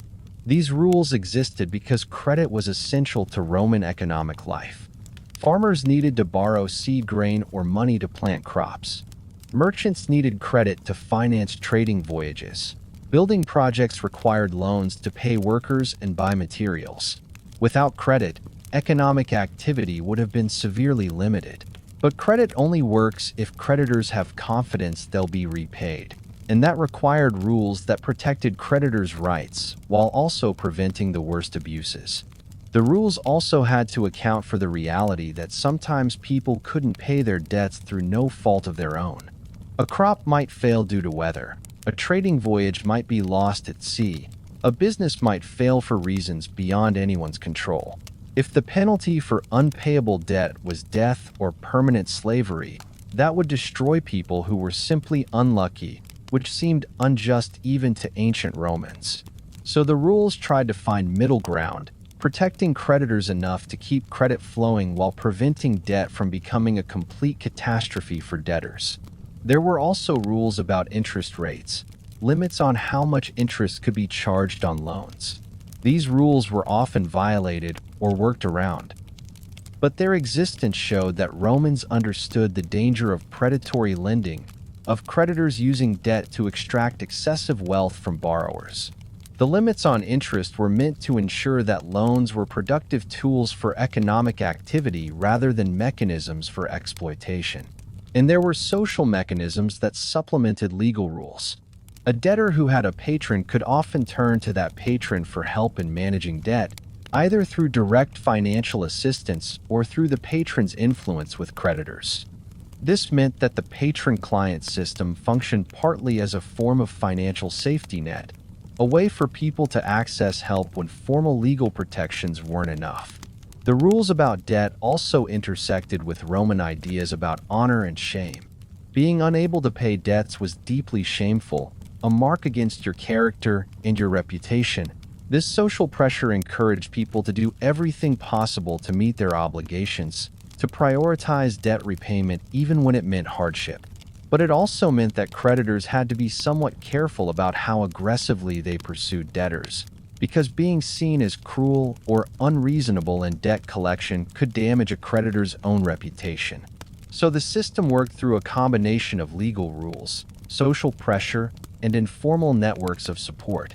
These rules existed because credit was essential to Roman economic life. Farmers needed to borrow seed grain or money to plant crops. Merchants needed credit to finance trading voyages. Building projects required loans to pay workers and buy materials. Without credit, economic activity would have been severely limited. But credit only works if creditors have confidence they'll be repaid, and that required rules that protected creditors' rights while also preventing the worst abuses. The rules also had to account for the reality that sometimes people couldn't pay their debts through no fault of their own. A crop might fail due to weather, a trading voyage might be lost at sea, a business might fail for reasons beyond anyone's control. If the penalty for unpayable debt was death or permanent slavery, that would destroy people who were simply unlucky, which seemed unjust even to ancient Romans. So the rules tried to find middle ground, protecting creditors enough to keep credit flowing while preventing debt from becoming a complete catastrophe for debtors. There were also rules about interest rates, limits on how much interest could be charged on loans. These rules were often violated or worked around. But their existence showed that Romans understood the danger of predatory lending, of creditors using debt to extract excessive wealth from borrowers. The limits on interest were meant to ensure that loans were productive tools for economic activity rather than mechanisms for exploitation. And there were social mechanisms that supplemented legal rules. A debtor who had a patron could often turn to that patron for help in managing debt, either through direct financial assistance or through the patron's influence with creditors. This meant that the patron-client system functioned partly as a form of financial safety net, a way for people to access help when formal legal protections weren't enough. The rules about debt also intersected with Roman ideas about honor and shame. Being unable to pay debts was deeply shameful, a mark against your character and your reputation. This social pressure encouraged people to do everything possible to meet their obligations, to prioritize debt repayment even when it meant hardship. But it also meant that creditors had to be somewhat careful about how aggressively they pursued debtors, because being seen as cruel or unreasonable in debt collection could damage a creditor's own reputation. So the system worked through a combination of legal rules, social pressure, and informal networks of support.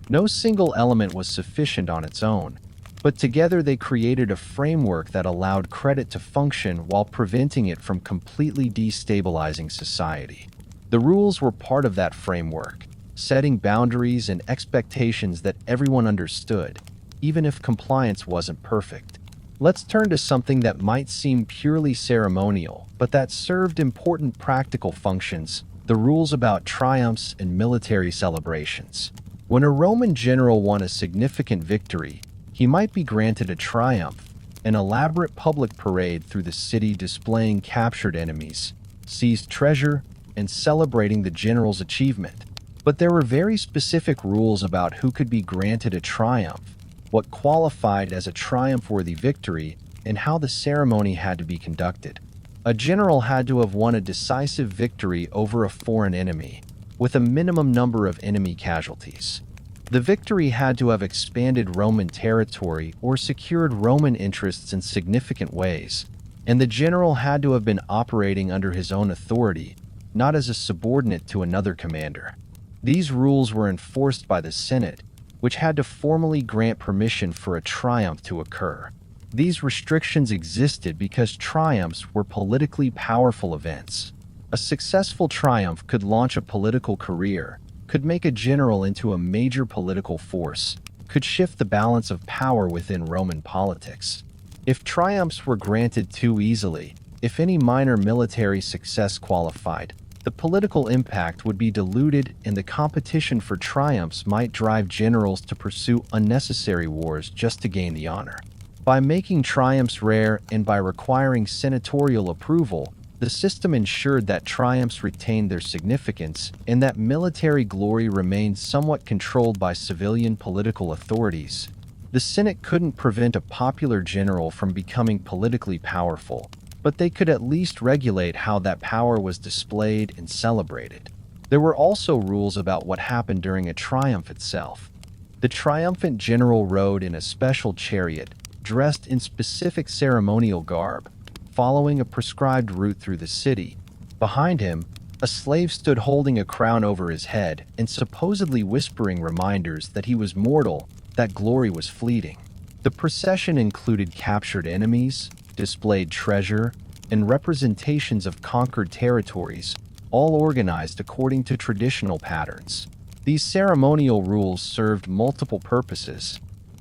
No single element was sufficient on its own, but together they created a framework that allowed credit to function while preventing it from completely destabilizing society. The rules were part of that framework, setting boundaries and expectations that everyone understood, even if compliance wasn't perfect. Let's turn to something that might seem purely ceremonial, but that served important practical functions: the rules about triumphs and military celebrations. When a Roman general won a significant victory, he might be granted a triumph, an elaborate public parade through the city displaying captured enemies, seized treasure, and celebrating the general's achievement. But there were very specific rules about who could be granted a triumph, what qualified as a triumph-worthy victory, and how the ceremony had to be conducted. A general had to have won a decisive victory over a foreign enemy, with a minimum number of enemy casualties. The victory had to have expanded Roman territory or secured Roman interests in significant ways, and the general had to have been operating under his own authority, not as a subordinate to another commander. These rules were enforced by the Senate, which had to formally grant permission for a triumph to occur. These restrictions existed because triumphs were politically powerful events. A successful triumph could launch a political career, could make a general into a major political force, could shift the balance of power within Roman politics. If triumphs were granted too easily, if any minor military success qualified, the political impact would be diluted and the competition for triumphs might drive generals to pursue unnecessary wars just to gain the honor. By making triumphs rare and by requiring senatorial approval, the system ensured that triumphs retained their significance and that military glory remained somewhat controlled by civilian political authorities. The Senate couldn't prevent a popular general from becoming politically powerful, but they could at least regulate how that power was displayed and celebrated. There were also rules about what happened during a triumph itself. The triumphant general rode in a special chariot, dressed in specific ceremonial garb, following a prescribed route through the city. Behind him, a slave stood holding a crown over his head and supposedly whispering reminders that he was mortal, that glory was fleeting. The procession included captured enemies, displayed treasure, and representations of conquered territories, all organized according to traditional patterns. These ceremonial rules served multiple purposes.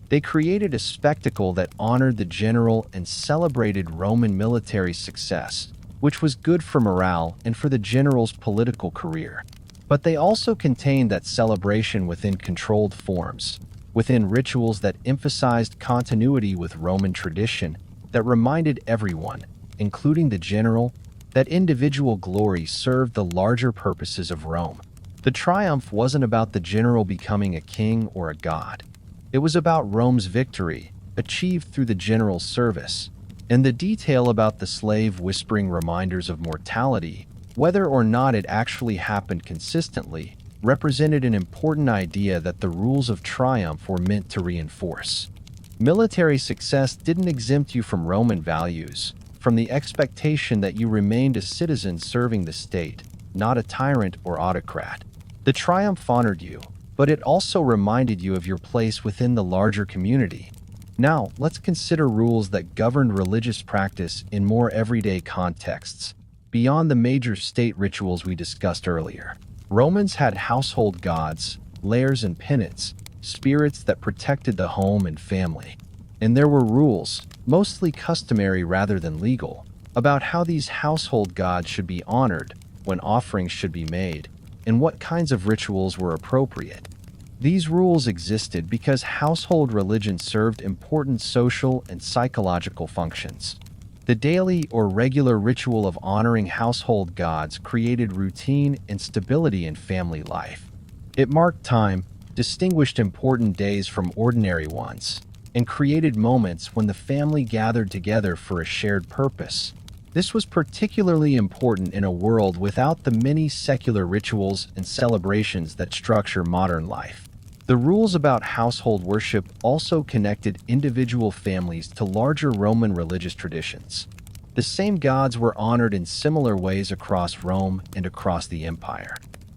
They created a spectacle that honored the general and celebrated Roman military success, which was good for morale and for the general's political career. But they also contained that celebration within controlled forms, within rituals that emphasized continuity with Roman tradition, that reminded everyone, including the general, that individual glory served the larger purposes of Rome. The triumph wasn't about the general becoming a king or a god. It was about Rome's victory, achieved through the general's service, and the detail about the slave whispering reminders of mortality, whether or not it actually happened consistently, represented an important idea that the rules of triumph were meant to reinforce. Military success didn't exempt you from Roman values, from the expectation that you remained a citizen serving the state, not a tyrant or autocrat. The triumph honored you, but it also reminded you of your place within the larger community. Now, let's consider rules that governed religious practice in more everyday contexts, beyond the major state rituals we discussed earlier. Romans had household gods, lairs and penates, spirits that protected the home and family. And there were rules, mostly customary rather than legal, about how these household gods should be honored, when offerings should be made, and what kinds of rituals were appropriate. These rules existed because household religion served important social and psychological functions. The daily or regular ritual of honoring household gods created routine and stability in family life. It marked time, distinguished important days from ordinary ones, and created moments when the family gathered together for a shared purpose. This was particularly important in a world without the many secular rituals and celebrations that structure modern life. The rules about household worship also connected individual families to larger Roman religious traditions. The same gods were honored in similar ways across Rome and across the empire.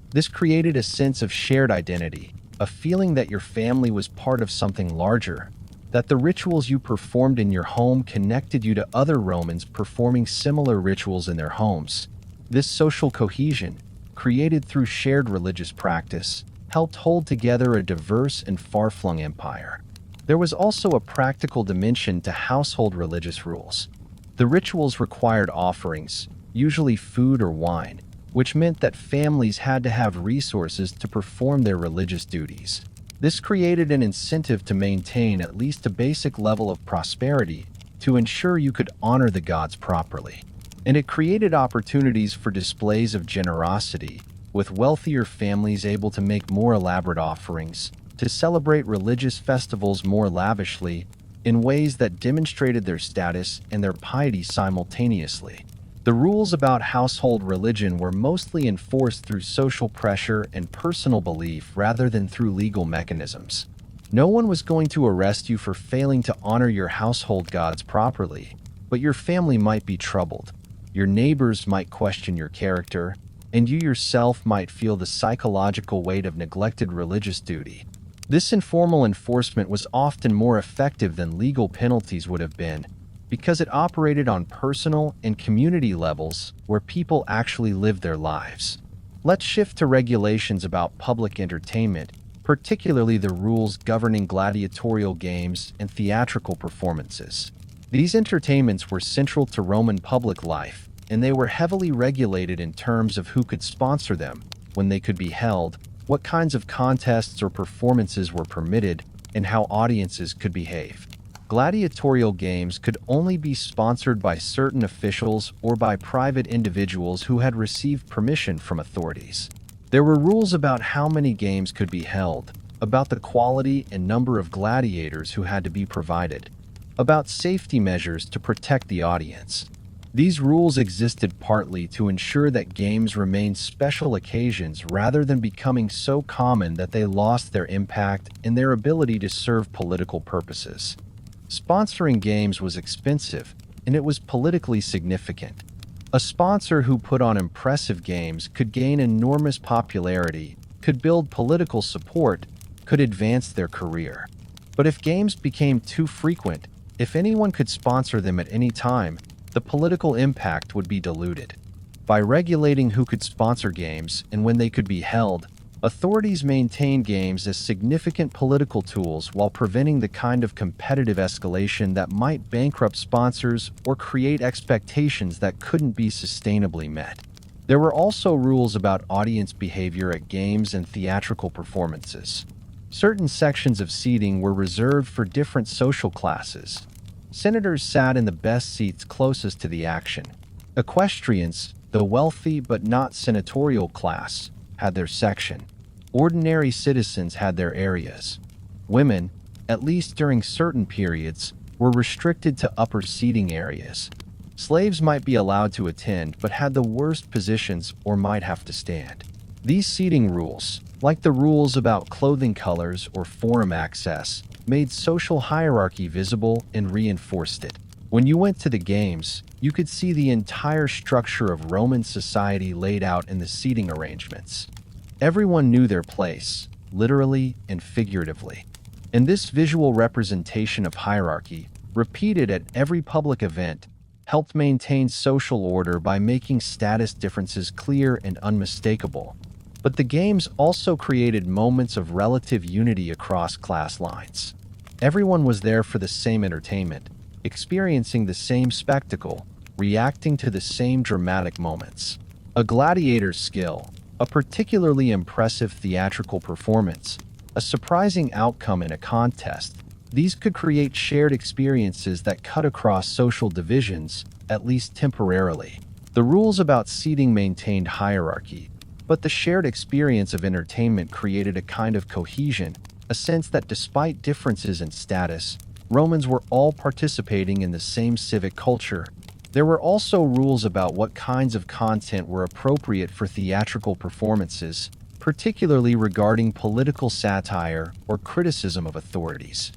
This created a sense of shared identity, a feeling that your family was part of something larger, that the rituals you performed in your home connected you to other Romans performing similar rituals in their homes. This social cohesion, created through shared religious practice, helped hold together a diverse and far-flung empire. There was also a practical dimension to household religious rules. The rituals required offerings, usually food or wine, which meant that families had to have resources to perform their religious duties. This created an incentive to maintain at least a basic level of prosperity to ensure you could honor the gods properly. And it created opportunities for displays of generosity, with wealthier families able to make more elaborate offerings, to celebrate religious festivals more lavishly, in ways that demonstrated their status and their piety simultaneously. The rules about household religion were mostly enforced through social pressure and personal belief rather than through legal mechanisms. No one was going to arrest you for failing to honor your household gods properly, but your family might be troubled. Your neighbors might question your character, and you yourself might feel the psychological weight of neglected religious duty. This informal enforcement was often more effective than legal penalties would have been, because it operated on personal and community levels where people actually lived their lives. Let's shift to regulations about public entertainment, particularly the rules governing gladiatorial games and theatrical performances. These entertainments were central to Roman public life, and they were heavily regulated in terms of who could sponsor them, when they could be held, what kinds of contests or performances were permitted, and how audiences could behave. Gladiatorial games could only be sponsored by certain officials or by private individuals who had received permission from authorities. There were rules about how many games could be held, about the quality and number of gladiators who had to be provided, about safety measures to protect the audience. These rules existed partly to ensure that games remained special occasions rather than becoming so common that they lost their impact and their ability to serve political purposes. Sponsoring games was expensive, and it was politically significant. A sponsor who put on impressive games could gain enormous popularity, could build political support, could advance their career. But if games became too frequent, if anyone could sponsor them at any time, the political impact would be diluted. By regulating who could sponsor games and when they could be held, authorities maintained games as significant political tools while preventing the kind of competitive escalation that might bankrupt sponsors or create expectations that couldn't be sustainably met. There were also rules about audience behavior at games and theatrical performances. Certain sections of seating were reserved for different social classes. Senators sat in the best seats closest to the action. Equestrians, the wealthy but not senatorial class, had their section. Ordinary citizens had their areas. Women, at least during certain periods, were restricted to upper seating areas. Slaves might be allowed to attend but had the worst positions or might have to stand. These seating rules, like the rules about clothing colors or forum access, made social hierarchy visible and reinforced it. When you went to the games, you could see the entire structure of Roman society laid out in the seating arrangements. Everyone knew their place, literally and figuratively. And this visual representation of hierarchy, repeated at every public event, helped maintain social order by making status differences clear and unmistakable. But the games also created moments of relative unity across class lines. Everyone was there for the same entertainment, experiencing the same spectacle, reacting to the same dramatic moments. A gladiator's skill, a particularly impressive theatrical performance, a surprising outcome in a contest, these could create shared experiences that cut across social divisions, at least temporarily. The rules about seating maintained hierarchy, but the shared experience of entertainment created a kind of cohesion, a sense that despite differences in status, Romans were all participating in the same civic culture. There were also rules about what kinds of content were appropriate for theatrical performances, particularly regarding political satire or criticism of authorities.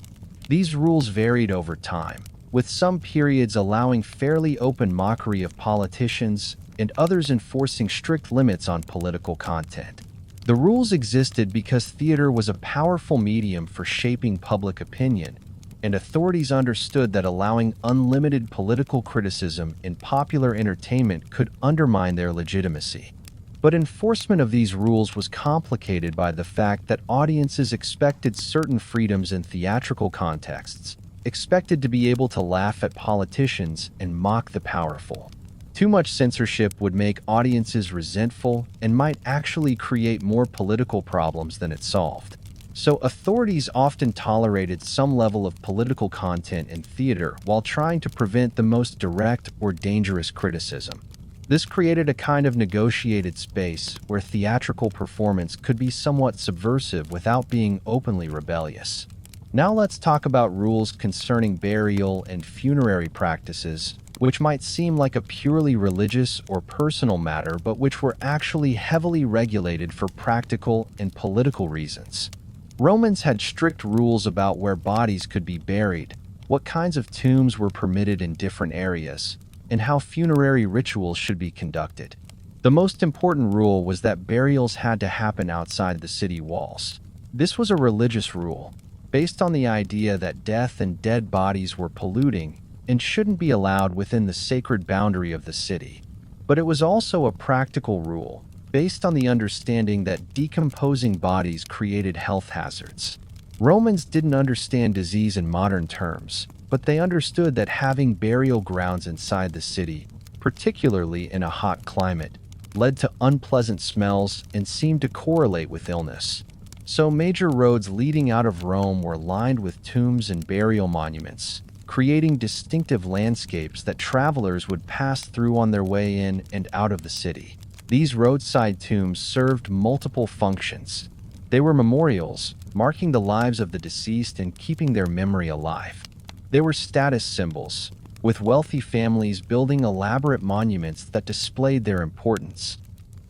These rules varied over time, with some periods allowing fairly open mockery of politicians and others enforcing strict limits on political content. The rules existed because theater was a powerful medium for shaping public opinion, and authorities understood that allowing unlimited political criticism in popular entertainment could undermine their legitimacy. But enforcement of these rules was complicated by the fact that audiences expected certain freedoms in theatrical contexts, expected to be able to laugh at politicians and mock the powerful. Too much censorship would make audiences resentful and might actually create more political problems than it solved. So authorities often tolerated some level of political content in theater while trying to prevent the most direct or dangerous criticism. This created a kind of negotiated space where theatrical performance could be somewhat subversive without being openly rebellious. Now let's talk about rules concerning burial and funerary practices, which might seem like a purely religious or personal matter, but which were actually heavily regulated for practical and political reasons. Romans had strict rules about where bodies could be buried, what kinds of tombs were permitted in different areas, and how funerary rituals should be conducted. The most important rule was that burials had to happen outside the city walls. This was a religious rule, based on the idea that death and dead bodies were polluting and shouldn't be allowed within the sacred boundary of the city. But it was also a practical rule, based on the understanding that decomposing bodies created health hazards. Romans didn't understand disease in modern terms, but they understood that having burial grounds inside the city, particularly in a hot climate, led to unpleasant smells and seemed to correlate with illness. So major roads leading out of Rome were lined with tombs and burial monuments, creating distinctive landscapes that travelers would pass through on their way in and out of the city. These roadside tombs served multiple functions. They were memorials, marking the lives of the deceased and keeping their memory alive. They were status symbols, with wealthy families building elaborate monuments that displayed their importance.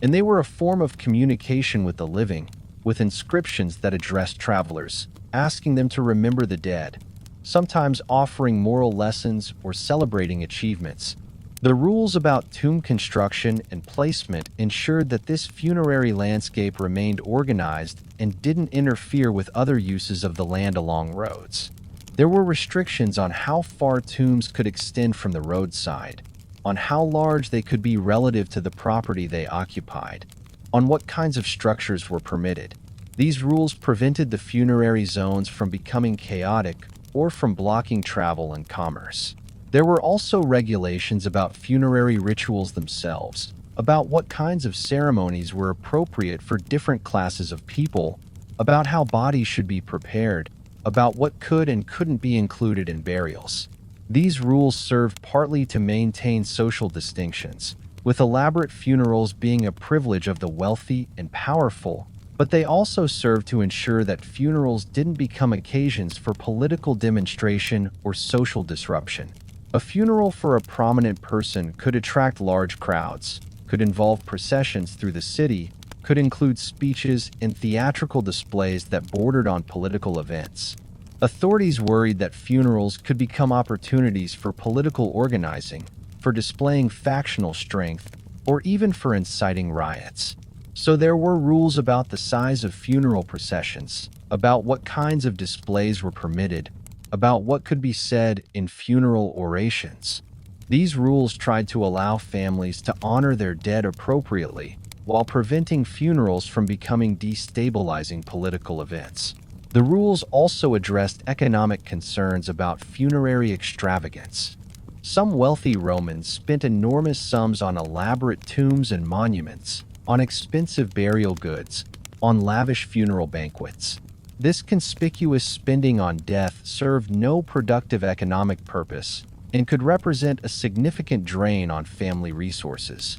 And they were a form of communication with the living, with inscriptions that addressed travelers, asking them to remember the dead, sometimes offering moral lessons or celebrating achievements. The rules about tomb construction and placement ensured that this funerary landscape remained organized and didn't interfere with other uses of the land along roads. There were restrictions on how far tombs could extend from the roadside, on how large they could be relative to the property they occupied, on what kinds of structures were permitted. These rules prevented the funerary zones from becoming chaotic or from blocking travel and commerce. There were also regulations about funerary rituals themselves, about what kinds of ceremonies were appropriate for different classes of people, about how bodies should be prepared, about what could and couldn't be included in burials. These rules served partly to maintain social distinctions, with elaborate funerals being a privilege of the wealthy and powerful, but they also served to ensure that funerals didn't become occasions for political demonstration or social disruption. A funeral for a prominent person could attract large crowds, could involve processions through the city, could include speeches and theatrical displays that bordered on political events. Authorities worried that funerals could become opportunities for political organizing, for displaying factional strength, or even for inciting riots. So there were rules about the size of funeral processions, about what kinds of displays were permitted, about what could be said in funeral orations. These rules tried to allow families to honor their dead appropriately, while preventing funerals from becoming destabilizing political events. The rules also addressed economic concerns about funerary extravagance. Some wealthy Romans spent enormous sums on elaborate tombs and monuments, on expensive burial goods, on lavish funeral banquets. This conspicuous spending on death served no productive economic purpose and could represent a significant drain on family resources.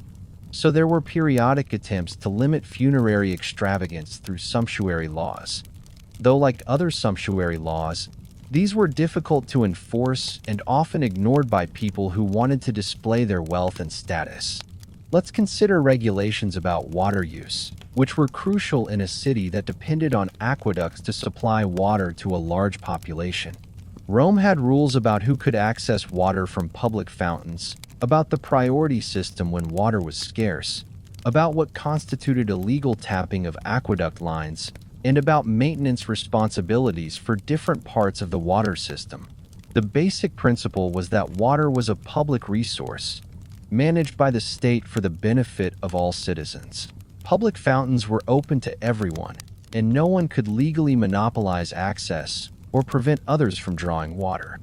So there were periodic attempts to limit funerary extravagance through sumptuary laws. Though, like other sumptuary laws, these were difficult to enforce and often ignored by people who wanted to display their wealth and status. Let's consider regulations about water use, which were crucial in a city that depended on aqueducts to supply water to a large population. Rome had rules about who could access water from public fountains, about the priority system when water was scarce, about what constituted illegal tapping of aqueduct lines, and about maintenance responsibilities for different parts of the water system. The basic principle was that water was a public resource, managed by the state for the benefit of all citizens. Public fountains were open to everyone, and no one could legally monopolize access or prevent others from drawing water.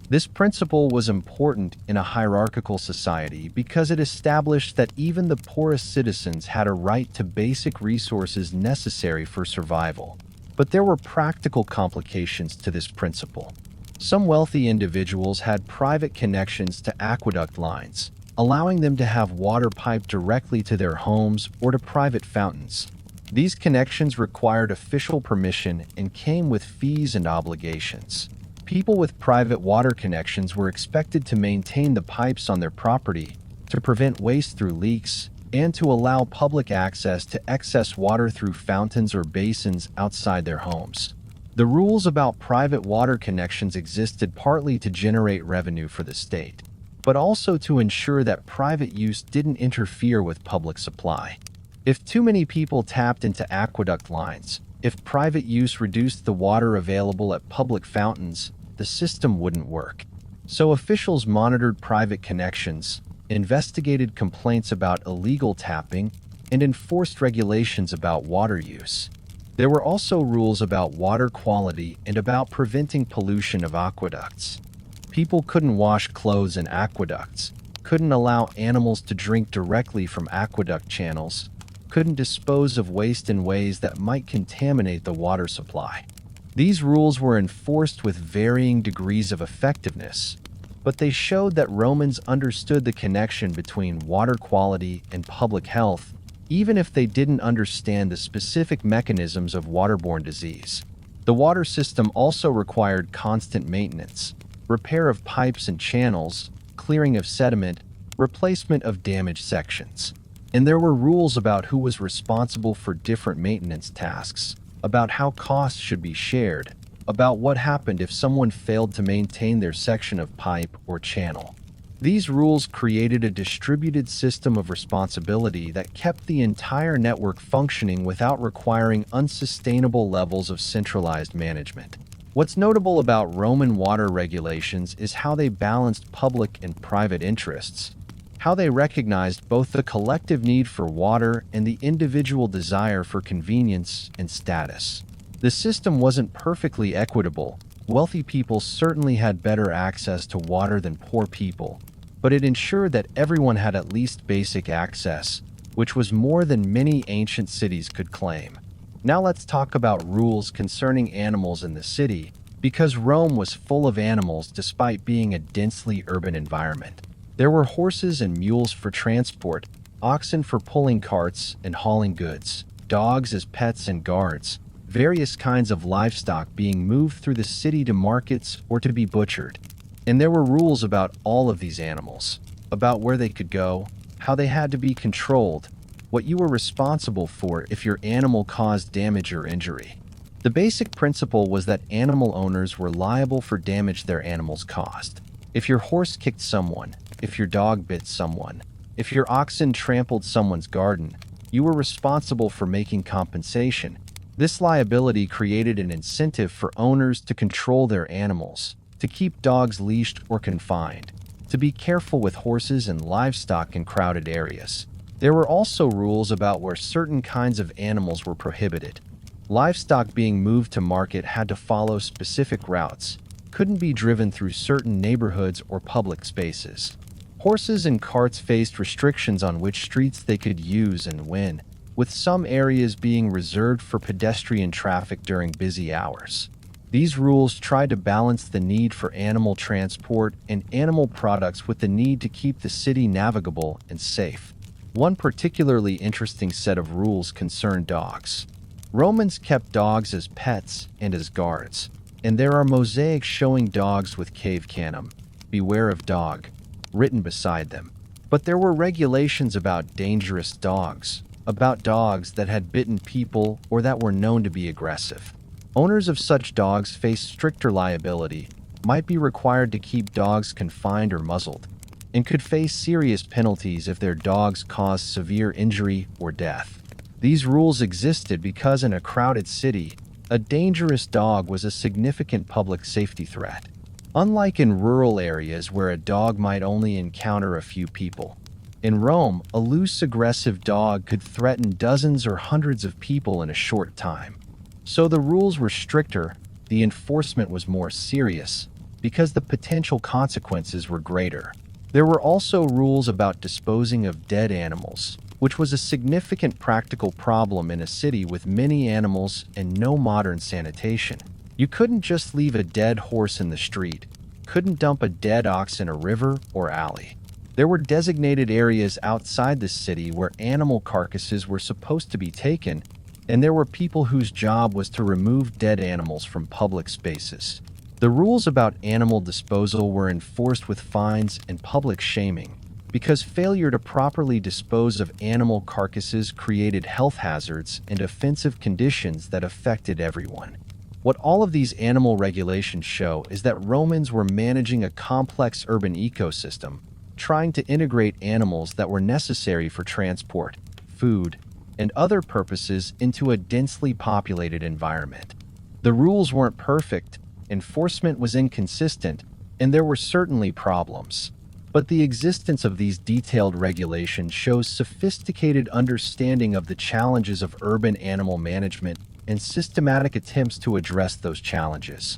This principle was important in a hierarchical society because it established that even the poorest citizens had a right to basic resources necessary for survival. But there were practical complications to this principle. Some wealthy individuals had private connections to aqueduct lines, allowing them to have water piped directly to their homes or to private fountains. These connections required official permission and came with fees and obligations. People with private water connections were expected to maintain the pipes on their property, to prevent waste through leaks, and to allow public access to excess water through fountains or basins outside their homes. The rules about private water connections existed partly to generate revenue for the state, but also to ensure that private use didn't interfere with public supply. If too many people tapped into aqueduct lines, if private use reduced the water available at public fountains, the system wouldn't work. So officials monitored private connections, investigated complaints about illegal tapping, and enforced regulations about water use. There were also rules about water quality and about preventing pollution of aqueducts. People couldn't wash clothes in aqueducts, couldn't allow animals to drink directly from aqueduct channels, couldn't dispose of waste in ways that might contaminate the water supply. These rules were enforced with varying degrees of effectiveness, but they showed that Romans understood the connection between water quality and public health, even if they didn't understand the specific mechanisms of waterborne disease. The water system also required constant maintenance, repair of pipes and channels, clearing of sediment, replacement of damaged sections. And there were rules about who was responsible for different maintenance tasks, about how costs should be shared, about what happened if someone failed to maintain their section of pipe or channel. These rules created a distributed system of responsibility that kept the entire network functioning without requiring unsustainable levels of centralized management. What's notable about Roman water regulations is how they balanced public and private interests, how they recognized both the collective need for water and the individual desire for convenience and status. The system wasn't perfectly equitable. Wealthy people certainly had better access to water than poor people, but it ensured that everyone had at least basic access, which was more than many ancient cities could claim. Now let's talk about rules concerning animals in the city, because Rome was full of animals despite being a densely urban environment. There were horses and mules for transport, oxen for pulling carts and hauling goods, dogs as pets and guards, various kinds of livestock being moved through the city to markets or to be butchered. And there were rules about all of these animals, about where they could go, how they had to be controlled, what you were responsible for if your animal caused damage or injury. The basic principle was that animal owners were liable for damage their animals caused. If your horse kicked someone, if your dog bit someone, if your oxen trampled someone's garden, you were responsible for making compensation. This liability created an incentive for owners to control their animals, to keep dogs leashed or confined, to be careful with horses and livestock in crowded areas. There were also rules about where certain kinds of animals were prohibited. Livestock being moved to market had to follow specific routes, couldn't be driven through certain neighborhoods or public spaces. Horses and carts faced restrictions on which streets they could use and when, with some areas being reserved for pedestrian traffic during busy hours. These rules tried to balance the need for animal transport and animal products with the need to keep the city navigable and safe. One particularly interesting set of rules concerned dogs. Romans kept dogs as pets and as guards, and there are mosaics showing dogs with cave canem, "Beware of dog," written beside them. But there were regulations about dangerous dogs, about dogs that had bitten people or that were known to be aggressive. Owners of such dogs faced stricter liability, might be required to keep dogs confined or muzzled, and could face serious penalties if their dogs caused severe injury or death. These rules existed because in a crowded city, a dangerous dog was a significant public safety threat. Unlike in rural areas where a dog might only encounter a few people. In Rome, a loose, aggressive dog could threaten dozens or hundreds of people in a short time. So the rules were stricter, the enforcement was more serious, because the potential consequences were greater. There were also rules about disposing of dead animals, which was a significant practical problem in a city with many animals and no modern sanitation. You couldn't just leave a dead horse in the street, couldn't dump a dead ox in a river or alley. There were designated areas outside the city where animal carcasses were supposed to be taken, and there were people whose job was to remove dead animals from public spaces. The rules about animal disposal were enforced with fines and public shaming, because failure to properly dispose of animal carcasses created health hazards and offensive conditions that affected everyone. What all of these animal regulations show is that Romans were managing a complex urban ecosystem, trying to integrate animals that were necessary for transport, food, and other purposes into a densely populated environment. The rules weren't perfect, enforcement was inconsistent, and there were certainly problems. But the existence of these detailed regulations shows sophisticated understanding of the challenges of urban animal management and systematic attempts to address those challenges.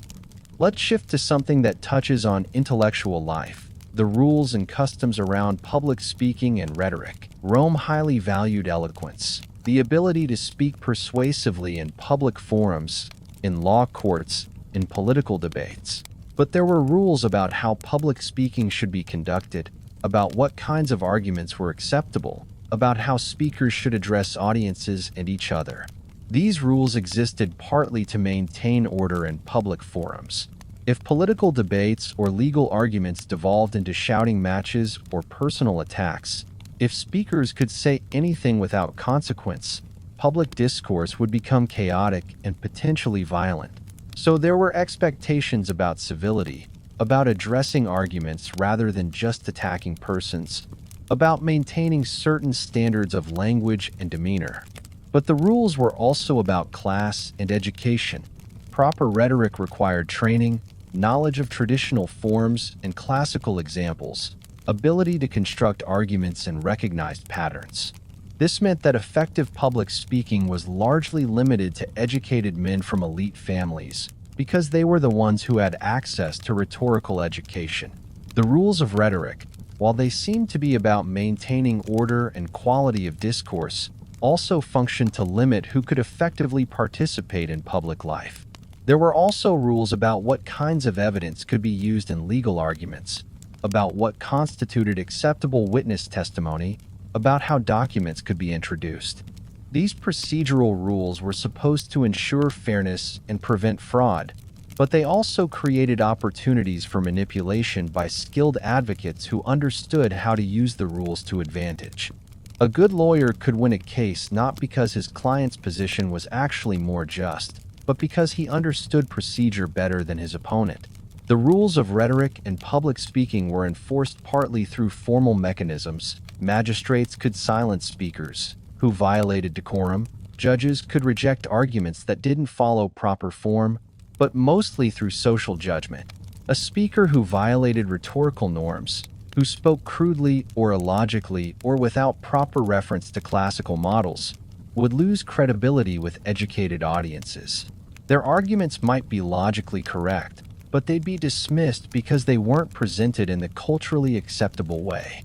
Let's shift to something that touches on intellectual life, the rules and customs around public speaking and rhetoric. Rome highly valued eloquence, the ability to speak persuasively in public forums, in law courts, in political debates. But there were rules about how public speaking should be conducted, about what kinds of arguments were acceptable, about how speakers should address audiences and each other. These rules existed partly to maintain order in public forums. If political debates or legal arguments devolved into shouting matches or personal attacks, if speakers could say anything without consequence, public discourse would become chaotic and potentially violent. So there were expectations about civility, about addressing arguments rather than just attacking persons, about maintaining certain standards of language and demeanor. But the rules were also about class and education. Proper rhetoric required training, knowledge of traditional forms and classical examples, ability to construct arguments and recognized patterns. This meant that effective public speaking was largely limited to educated men from elite families, because they were the ones who had access to rhetorical education. The rules of rhetoric, while they seemed to be about maintaining order and quality of discourse, also functioned to limit who could effectively participate in public life. There were also rules about what kinds of evidence could be used in legal arguments, about what constituted acceptable witness testimony, about how documents could be introduced. These procedural rules were supposed to ensure fairness and prevent fraud, but they also created opportunities for manipulation by skilled advocates who understood how to use the rules to advantage. A good lawyer could win a case not because his client's position was actually more just, but because he understood procedure better than his opponent. The rules of rhetoric and public speaking were enforced partly through formal mechanisms. Magistrates could silence speakers who violated decorum. Judges could reject arguments that didn't follow proper form, but mostly through social judgment. A speaker who violated rhetorical norms, who spoke crudely or illogically or without proper reference to classical models, would lose credibility with educated audiences. Their arguments might be logically correct, but they'd be dismissed because they weren't presented in the culturally acceptable way.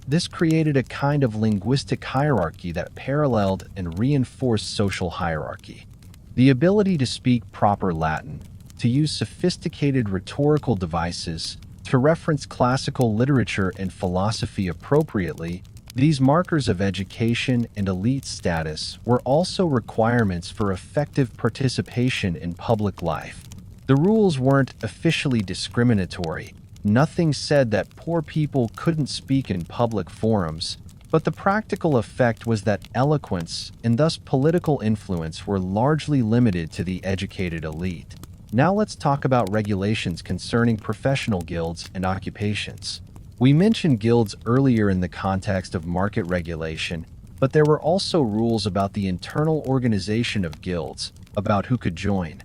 This created a kind of linguistic hierarchy that paralleled and reinforced social hierarchy. The ability to speak proper Latin, to use sophisticated rhetorical devices, to reference classical literature and philosophy appropriately, these markers of education and elite status were also requirements for effective participation in public life. The rules weren't officially discriminatory. Nothing said that poor people couldn't speak in public forums, but the practical effect was that eloquence and thus political influence were largely limited to the educated elite. Now let's talk about regulations concerning professional guilds and occupations. We mentioned guilds earlier in the context of market regulation, but there were also rules about the internal organization of guilds, about who could join,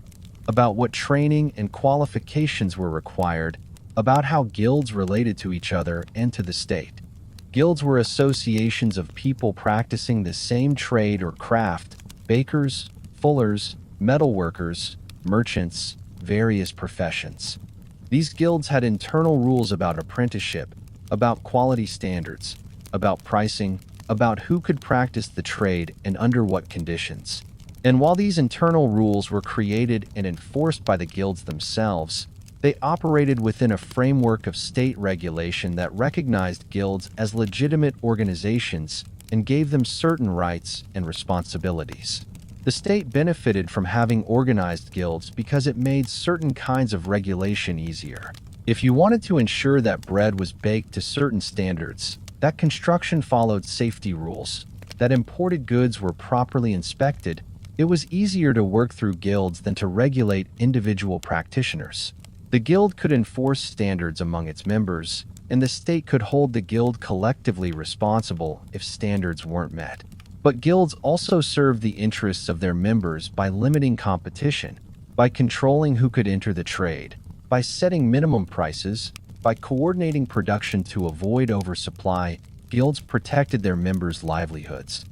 about what training and qualifications were required, about how guilds related to each other and to the state. Guilds were associations of people practicing the same trade or craft: bakers, fullers, metalworkers, merchants, various professions. These guilds had internal rules about apprenticeship, about quality standards, about pricing, about who could practice the trade and under what conditions. And while these internal rules were created and enforced by the guilds themselves, they operated within a framework of state regulation that recognized guilds as legitimate organizations and gave them certain rights and responsibilities. The state benefited from having organized guilds because it made certain kinds of regulation easier. If you wanted to ensure that bread was baked to certain standards, that construction followed safety rules, that imported goods were properly inspected, it was easier to work through guilds than to regulate individual practitioners. The guild could enforce standards among its members, and the state could hold the guild collectively responsible if standards weren't met. But guilds also served the interests of their members by limiting competition, by controlling who could enter the trade, by setting minimum prices, by coordinating production to avoid oversupply. Guilds protected their members' livelihoods.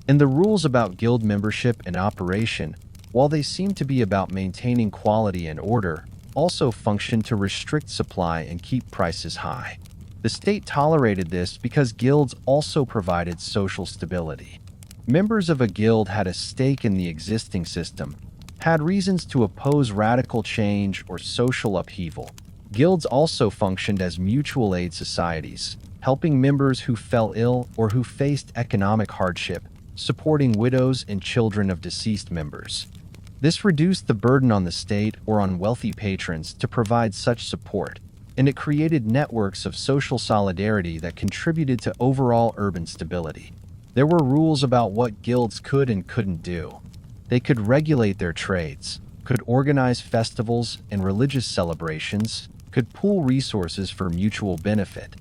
And the rules about guild membership and operation, while they seem to be about maintaining quality and order, also functioned to restrict supply and keep prices high. The state tolerated this because guilds also provided social stability. Members of a guild had a stake in the existing system, had reasons to oppose radical change or social upheaval. Guilds also functioned as mutual aid societies, helping members who fell ill or who faced economic hardship, supporting widows and children of deceased members. This reduced the burden on the state or on wealthy patrons to provide such support, and it created networks of social solidarity that contributed to overall urban stability. There were rules about what guilds could and couldn't do. They could regulate their trades, could organize festivals and religious celebrations, could pool resources for mutual benefit,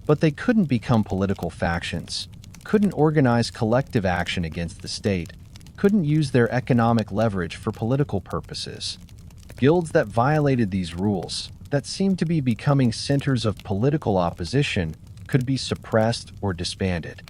but they couldn't become political factions, couldn't organize collective action against the state, couldn't use their economic leverage for political purposes. Guilds that violated these rules, that seemed to be becoming centers of political opposition, could be suppressed or disbanded.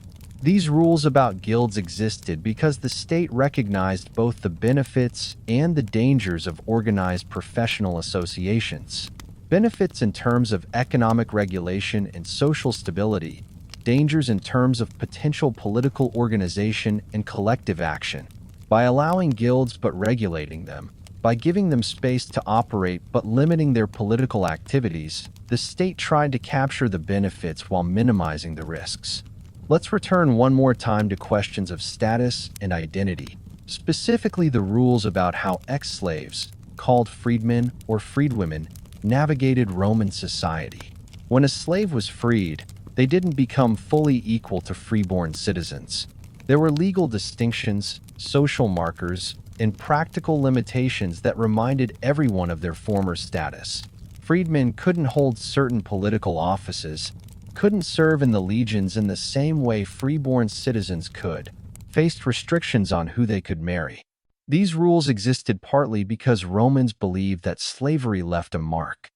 These rules about guilds existed because the state recognized both the benefits and the dangers of organized professional associations. Benefits in terms of economic regulation and social stability, dangers in terms of potential political organization and collective action. By allowing guilds but regulating them, by giving them space to operate but limiting their political activities, the state tried to capture the benefits while minimizing the risks. Let's return one more time to questions of status and identity, specifically the rules about how ex-slaves, called freedmen or freedwomen, navigated Roman society. When a slave was freed, they didn't become fully equal to freeborn citizens. There were legal distinctions, social markers, and practical limitations that reminded everyone of their former status. Freedmen couldn't hold certain political offices, couldn't serve in the legions in the same way freeborn citizens could, faced restrictions on who they could marry. These rules existed partly because Romans believed that slavery left a mark.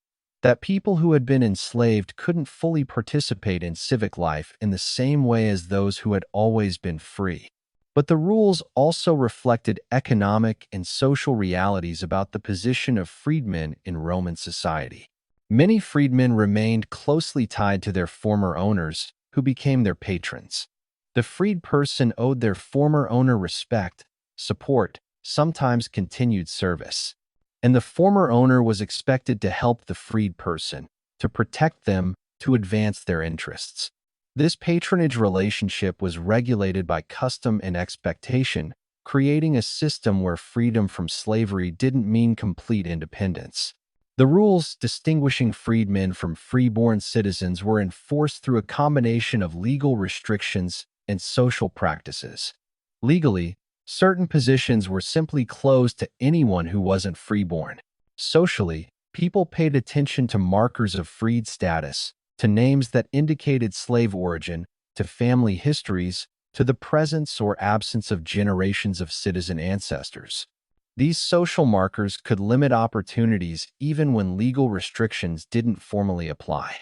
that people who had been enslaved couldn't fully participate in civic life in the same way as those who had always been free. But the rules also reflected economic and social realities about the position of freedmen in Roman society. Many freedmen remained closely tied to their former owners, who became their patrons. The freed person owed their former owner respect, support, sometimes continued service. And the former owner was expected to help the freed person, to protect them, to advance their interests. This patronage relationship was regulated by custom and expectation, creating a system where freedom from slavery didn't mean complete independence. The rules distinguishing freedmen from freeborn citizens were enforced through a combination of legal restrictions and social practices. Legally, certain positions were simply closed to anyone who wasn't freeborn. Socially, people paid attention to markers of freed status, to names that indicated slave origin, to family histories, to the presence or absence of generations of citizen ancestors. These social markers could limit opportunities even when legal restrictions didn't formally apply.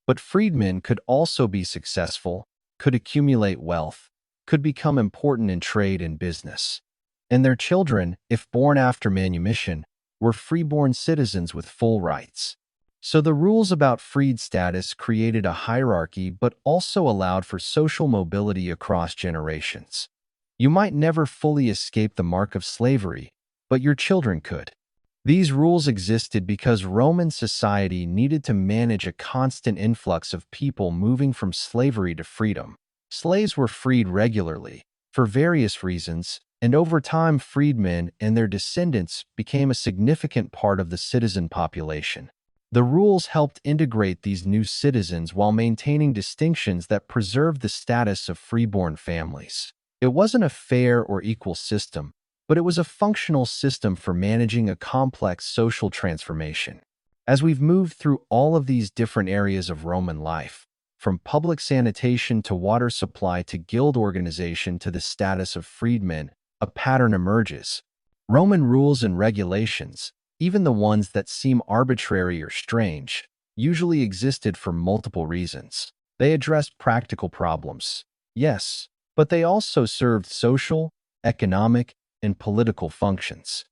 But freedmen could also be successful, could accumulate wealth, could become important in trade and business. And their children, if born after manumission, were freeborn citizens with full rights. So the rules about freed status created a hierarchy but also allowed for social mobility across generations. You might never fully escape the mark of slavery, but your children could. These rules existed because Roman society needed to manage a constant influx of people moving from slavery to freedom. Slaves were freed regularly, for various reasons, and over time freedmen and their descendants became a significant part of the citizen population. The rules helped integrate these new citizens while maintaining distinctions that preserved the status of freeborn families. It wasn't a fair or equal system, but it was a functional system for managing a complex social transformation. As we've moved through all of these different areas of Roman life, from public sanitation to water supply to guild organization to the status of freedmen, a pattern emerges. Roman rules and regulations, even the ones that seem arbitrary or strange, usually existed for multiple reasons. They addressed practical problems, yes, but they also served social, economic, and political functions.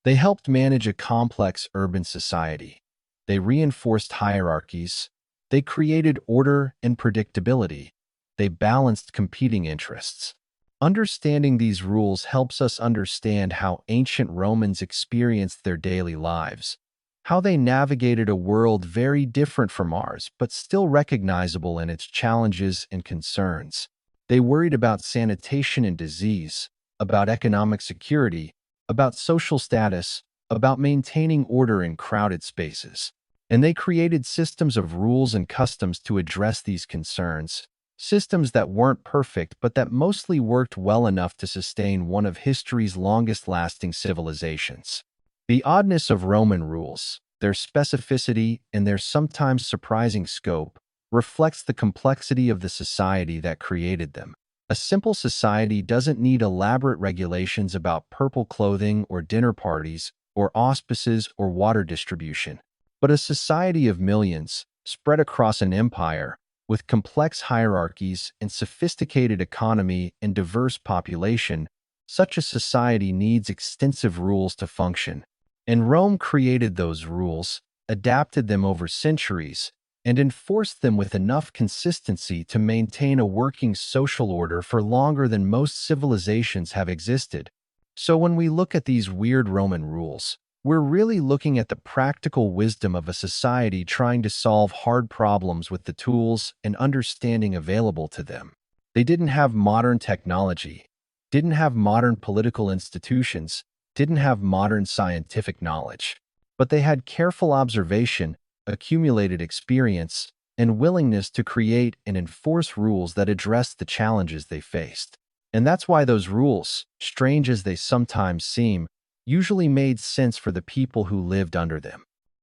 They helped manage a complex urban society. They reinforced hierarchies. They created order and predictability. They balanced competing interests. Understanding these rules helps us understand how ancient Romans experienced their daily lives, how they navigated a world very different from ours but still recognizable in its challenges and concerns. They worried about sanitation and disease, about economic security, about social status, about maintaining order in crowded spaces. And they created systems of rules and customs to address these concerns, systems that weren't perfect but that mostly worked well enough to sustain one of history's longest-lasting civilizations. The oddness of Roman rules, their specificity, and their sometimes surprising scope reflects the complexity of the society that created them. A simple society doesn't need elaborate regulations about purple clothing or dinner parties or auspices or water distribution. But a society of millions, spread across an empire, with complex hierarchies and sophisticated economy and diverse population, such a society needs extensive rules to function. And Rome created those rules, adapted them over centuries, and enforced them with enough consistency to maintain a working social order for longer than most civilizations have existed. So when we look at these weird Roman rules, we're really looking at the practical wisdom of a society trying to solve hard problems with the tools and understanding available to them. They didn't have modern technology, didn't have modern political institutions, didn't have modern scientific knowledge, but they had careful observation, accumulated experience, and willingness to create and enforce rules that addressed the challenges they faced. And that's why those rules, strange as they sometimes seem, usually made sense for the people who lived under them.